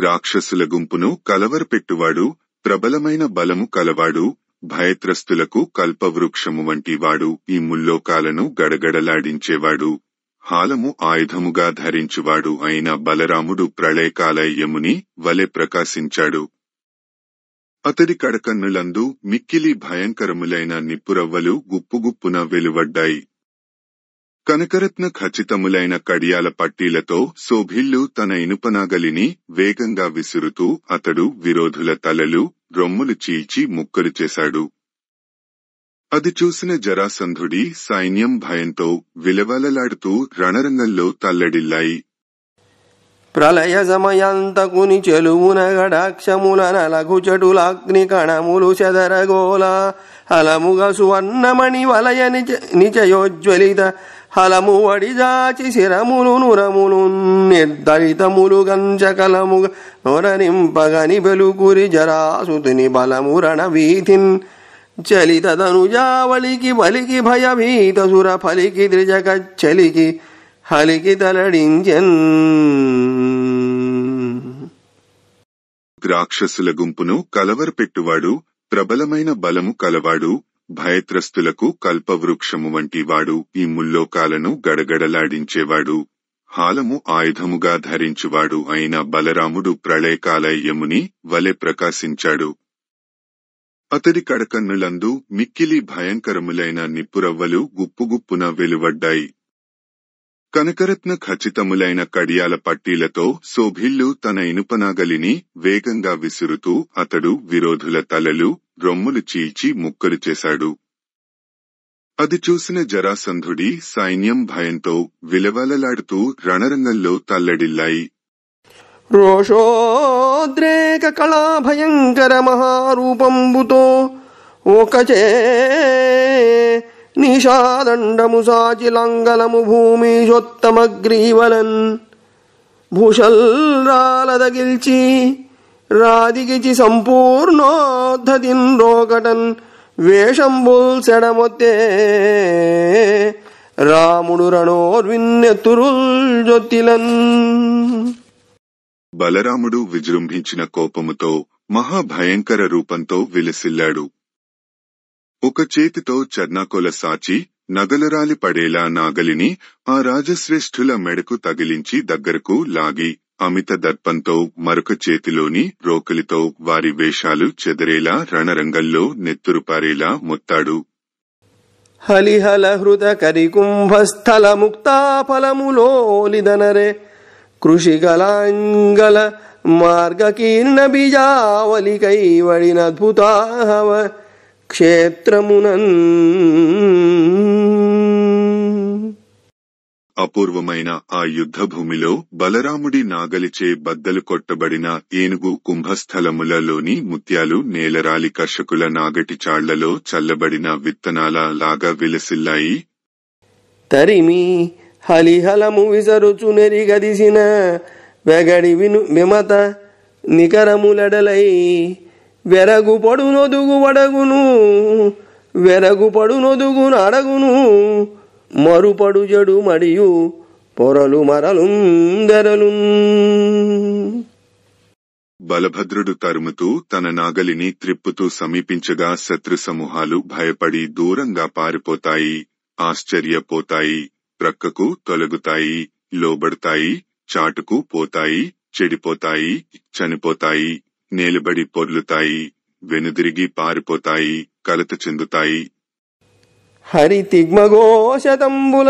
రాక్షసుల గుంపును కలవరపెట్టువాడు, ప్రబలమైన బలము కలవాడు, భయత్రస్తులకు కల్పవృక్షము వంటివాడు, ఈ ముల్లోకాలను గడగడలాడించేవాడు, హాలము ఆయుధముగా ధరించువాడు అయిన బలరాముడు ప్రళయకాల యముని వలె ప్రకాశించాడు. అతడి కడకన్నులందు మిక్కిలి భయంకరములైన నిప్పురవ్వలు గుప్పుగుప్పున వెలువడ్డాయి. కనకరత్న ఖచ్చితములైన కడియాల పట్టీలతో శోభిల్లు తన ఇనుపనాగలిని వేగంగా విసురుతూ అతడు విరోధుల తలలు, రొమ్ములు చీల్చి ముక్కలు చేశాడు. అది చూసిన జరాసంధుడి సైన్యం భయంతో విలవలలాడుతూ రణరంగంలో తల్లడిల్లాయి. ప్రళయ సమయంతకుని చెలువున గడాక్షముల నలఘుచటులాగ్ని కణములు చెదరగోల హలముగ సువర్ణమణి వలయ నిచయోజ్వలిత హలము వడిజాచి శిరములు నురములు నిర్దళితములు గంచకలముగ నొరనింపగని బెలుకురి జరాసుతుని బలమురణ వీధిన్ చలిత ధనుజావళికి బలికి భయభీత సుర ఫలికి త్రిజగ చలికి హలికి తలడించెన్. రాక్షసుల గుంపును కలవరపెట్టువాడు, ప్రబలమైన బలము కలవాడు, భయత్రస్తులకు కల్పవృక్షము వంటివాడు, ఈ ముల్లోకాలను గడగడలాడించేవాడు, హాలము ఆయుధముగా ధరించువాడు అయిన బలరాముడు ప్రళయకాల యముని వలె ప్రకాశించాడు. అతడి కడకన్నులందు మిక్కిలి భయంకరములైన నిప్పురవ్వలు గుప్పుగుప్పున వెలువడ్డాయి. కనకరత్న ఖచ్చితములైన కడియాల పట్టీలతో శోభిల్లు తన ఇనుపనాగలిని వేగంగా విసురుతూ అతడు విరోధుల తలలు, రొమ్ములు చీల్చి ముక్కలు చేశాడు. అది చూసిన జరాసంధుడి సైన్యం భయంతో విలవలలాడుతూ రణరంగంలో తల్లడిల్లాయి. రోషోద్రేక కళా భయంకర మహారూపంబుతో ఒకచే నిషాదండము సాచి లంగలము భూమిషోత్తమగ్రీవలన్ భూషల్రాలదగిల్చి రాదిగిచి సంపూర్ణోద్ధతిన్ రోకటన్ వేషంబుల్ సెడమొత్తే రాముడు రణోర్విన్నెత్తురుల్ జొత్తిలన్. బలరాముడు విజృంభించిన కోపముతో మహాభయంకర రూపంతో విలసిల్లాడు. ఒక చేతితో చర్నాకొల సాచి నగలరాలి పడేలా నాగలిని ఆ రాజశ్రేష్ఠుల మెడకు తగిలించి దగ్గరకు లాగి అమిత దర్పంతో మరొక చేతిలోని రోకలితో వారి వేషాలు చెదరేలా రణరంగంలో నెత్తురుపారేలా మొత్తాడు. హలిహల హృద కరికుంభస్థల ముక్తాఫలములోలిదనరే కృషిగలాంగల మార్గకీర్ణ బీజావలికై వడినద్భుతాహవ క్షేత్రమునన్. అపూర్వమైన ఆ యుద్ధభూమిలో బలరాముడి నాగలిచే బద్దలు కొట్టబడిన ఏనుగు కుంభస్థలములలోని ముత్యాలు నేలరాలి కర్షకుల నాగటి చాళ్లలో చల్లబడిన విత్తనాల లాగా విలసిల్లాయి. తరిమి హలిహలము విసరుచు నెరిగదిసిన వెగడి విమత నికరములడలై వెరగు పడునొదుగు వడగును వెరగు పడునొదుగు నడగును మరుపడు జడు మడియు పొరలు మరలు దెరలు. బలభద్రుడు తరుముతూ తన నాగలిని త్రిప్పుతూ సమీపించగా శత్రు సమూహాలు భయపడి దూరంగా పారిపోతాయి, ఆశ్చర్యపోతాయి, ప్రక్కకు తొలగుతాయి, లోబడతాయి, చాటుకు పోతాయి, చెడిపోతాయి, చనిపోతాయి, నేలబడి పొర్లుతాయి, వెనుదిరిగి పారిపోతాయి, కలత చెందుతాయి. హరితిగ్మఘోషతంబుల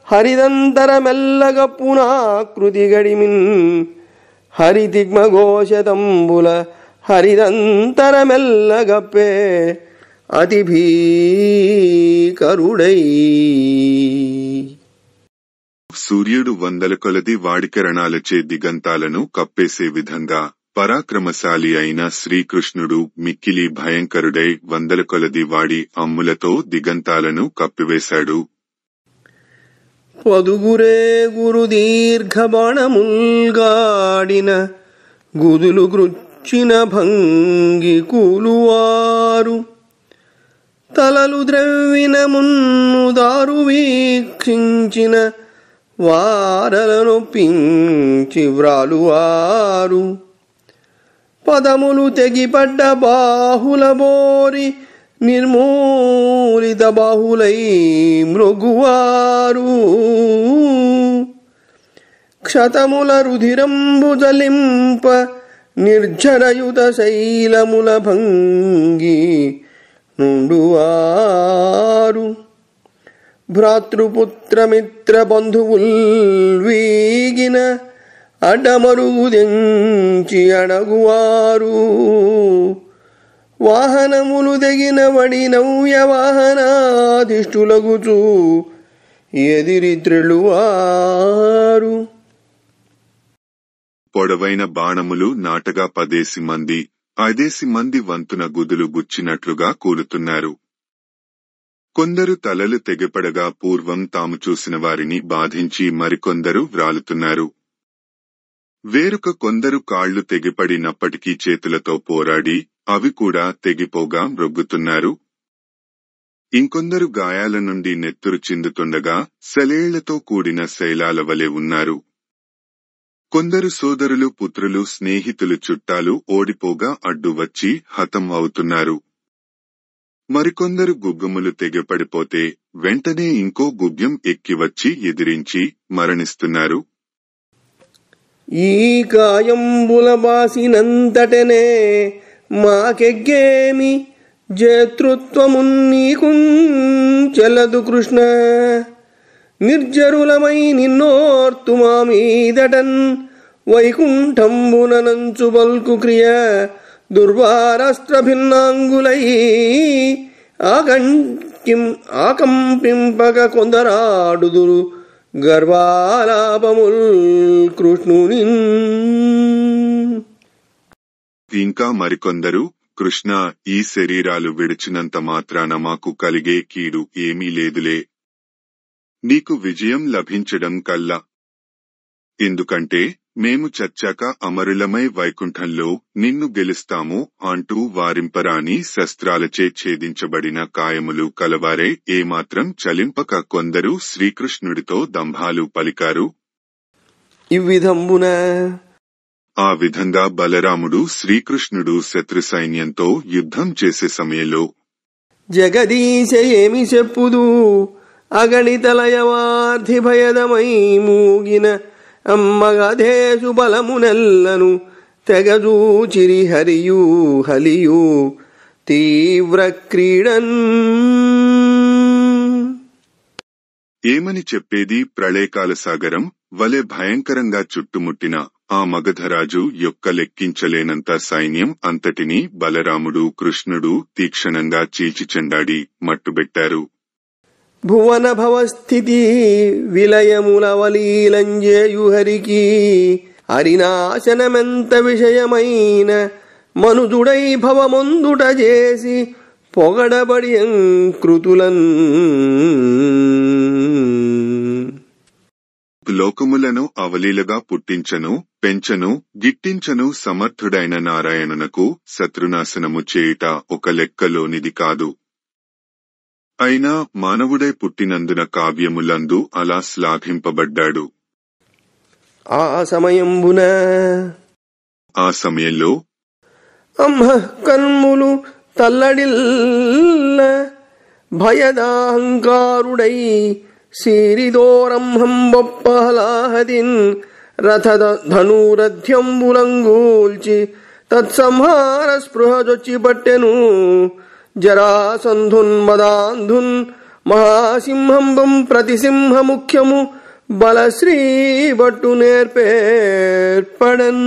హరిదంతర మెల్లగప్పునాకృతి గడిమిన్ హరితిగ్మఘోషతంబుల హరిదంతర మెల్లగప్పే అతి భీకరుడై. సూర్యుడు వందల కొలది వాడికిరణాలచే దిగంతాలను కప్పేసే విధంగా పరాక్రమశాలి అయిన శ్రీకృష్ణుడు మిక్కిలి భయంకరుడై వందల కొలది వాడి అమ్ములతో దిగంతాలను కప్పివేశాడు. పదుగురే గురు దీర్ఘబాణముల్గాడిన గుదులు గృచ్చిన భంగి కూలువారు తలలు ద్రవ్విన మున్నుదారు వీక్షించిన వారలనొప్పించి వ్రాలువారు పదములు తెగిపడ్డ బాహుల బోరి నిర్మూలిత బాహులై మృగువారు క్షతముల రుధిరంబు జలింప నిర్జరయుత శైలముల భంగి నుండువారు భ్రాతృపుత్రమిత్ర బంధువుల్ వీగిన అడ్డమరుగుదెంచి అణగువారు వాహనములు దగిన వడి నవ్య వాహనాధిష్ఠులగుచు ఎదిరి త్రెళువారు. పొడవైన బాణములు నాటగా 10 మంది 5 మంది వంతున గుదులు గుచ్చినట్లుగా కూలుతున్నారు. కొందరు తలలు తెగపడగా పూర్వం తాము చూసిన వారిని బాధించి మరికొందరు వ్రాలుతున్నారు. వేరొక కొందరు కాళ్లు తెగిపడినప్పటికీ చేతులతో పోరాడి అవి కూడా తెగిపోగా మ్రొగ్గుతున్నారు. ఇంకొందరు గాయాల నుండి నెత్తురు చిందుతుండగా సెలేళ్లతో కూడిన శైలాల వలె ఉన్నారు. కొందరు సోదరులు, పుత్రులు, స్నేహితులు, చుట్టాలు ఓడిపోగా అడ్డు వచ్చి హతం అవుతున్నారు. మరికొందరు గుగ్గములు తెగపడిపోతే వెంటనే ఇంకో గుగ్యం ఎక్కివచ్చి ఎదిరించి మరణిస్తున్నారు. ఈ కాయంబుల బాసినంతటనే మాకెగ్గేమి జేతృత్వమున్నీకుంచెలదు కృష్ణ నిర్జరులమై నిన్నోర్తు మా మీదటన్ వైకుంఠంబునంచు బల్కు క్రియ దుర్వారస్త్ర భిన్నాంగులై ఆకంపింపక కొందరాడుదురు గర్వాలాపముల్ కృష్ణుని. ఇంకా మరికొందరు, కృష్ణ, ఈ శరీరాలు విడిచినంత మాత్రాన మాకు కలిగే కీడు ఏమీ లేదులే, నీకు విజయం లభించడం కల్లా. ఎందుకంటే మేము చచ్చాక అమరులమై వైకుంఠంలో నిన్ను గెలుస్తాము అంటూ వారింపరాని శస్త్రాలచే ఛేదించబడిన కాయములు కలవారే ఏమాత్రం చలింపక కొందరు శ్రీకృష్ణుడితో దంభాలు పలికారు. ఇవ్విధంబున ఆ విధంగా బలరాముడు శ్రీకృష్ణుడు శత్రు సైన్యంతో యుద్ధం చేసే సమయంలో జగదీశ ఏమి చెప్పుదు అగణితలయవార్థి భయదమై మూగిన అమ్మగధేషు బలమునెల్లను తెగజూచిరి హరియు హలియు తీవ్ర క్రీడన్. ఏమని చెప్పేది? ప్రళయకాల సాగరం వలె భయంకరంగా చుట్టుముట్టిన ఆ మగధరాజు యొక్క లెక్కించలేనంత సైన్యం అంతటినీ బలరాముడు, కృష్ణుడు తీక్షణంగా చీల్చిచెండాడి మట్టుబెట్టారు. భువన భవస్థితి విలయములవలీలంజేయు హరికి హరినాశనమెంత విషయమైన మనుజుడై భవమందుట చేసి పొగడబడి కృతులన్. లోకములను అవలీలగా పుట్టించను, పెంచను, గిట్టించను సమర్థుడైన నారాయణునకు శత్రునాశనము చేయుట ఒక లెక్కలోనిది కాదు. అయినా మానవుడై పుట్టినందున కావ్యములందు అలా శ్లాఘింపబడ్డాడు. ఆ సమయంబున ఆ సమయంలో కన్ములు తల్లడిల్ల భయదాహంకారుడై సీరిదోరంహం బొప్పహలాహదిన్ రథ ధనురథ్యంబులంగూల్చి తత్సంహార స్పృహజొచ్చి పట్టెను జరాసంధున్ మదాంధున్ మహాసింహంబం ప్రతిసింహ ముఖ్యము బలశ్రీ భట్టు నేర్పేర్పడన్.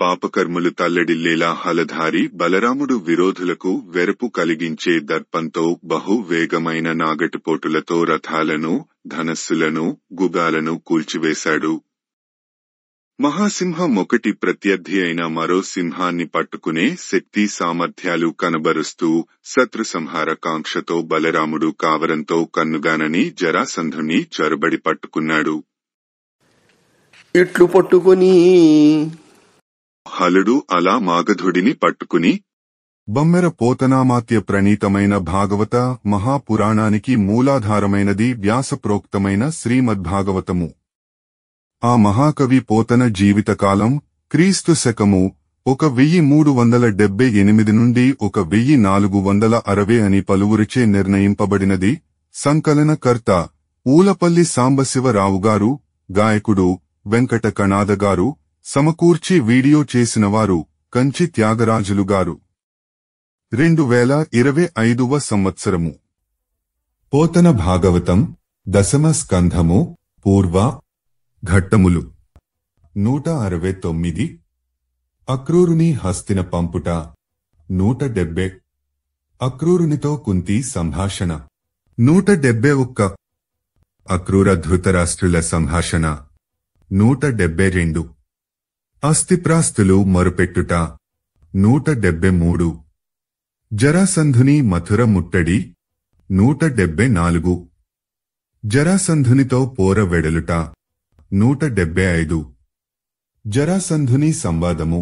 పాపకర్ములు తల్లడిల్లేలా హలధారి బలరాముడు విరోధులకు వెరపు కలిగించే దర్పంతో బహు వేగమైన నాగటిపోటులతో రథాలను, ధనస్సులను, గుగాలను కూల్చివేశాడు. మహాసింహం ఒకటి ప్రత్యర్థి అయిన మరో సింహాన్ని పట్టుకునే శక్తి సామర్థ్యాలు కనబరుస్తూ శత్రు సంహార కాంక్షతో బలరాముడు కావరంతో కన్నుగానని జరాసంధుని చొరబడి పట్టుకున్నాడు. ఇట్లు పట్టుకుని హలుడు అలా మాగధుడిని పట్టుకుని బమ్మెర పోతనామాత్య ప్రణీతమైన భాగవత మహాపురాణానికి మూలాధారమైనది వ్యాసప్రోక్తమైన శ్రీమద్భాగవతము. ఆ మహాకవి పోతన జీవితకాలం క్రీస్తు శకము 1378 నుండి 1460 అని పలువురిచే నిర్ణయింపబడినది. సంకలనకర్త ఊలపల్లి సాంబశివరావుగారు, గాయకుడు వెంకట కణాదగారు, సమకూర్చి వీడియో చేసినవారు కంచి త్యాగరాజులుగారు. 2025వ సంవత్సరము. పోతన భాగవతం దశమ స్కంధము పూర్వ ఘట్టములు 169. అక్రూరుని హస్తిన పంపుట 170. అక్రూరునితో కుంతి సంభాషణ 171. అక్రూర ధృతరాష్ట్రుల సంభాషణ 172. అస్థిప్రాస్తులు మరుపెట్టుట 173. జరాసంధుని మథుర ముట్టడి 174. జరాసంధునితో పోర వెడలుట 175. జరాసంధుని సంవాదము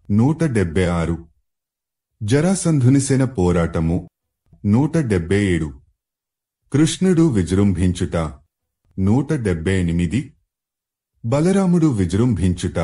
176. జరాసంధునిసేన పోరాటము 177. కృష్ణుడు విజృంభించుట 178. బలరాముడు విజృంభించుట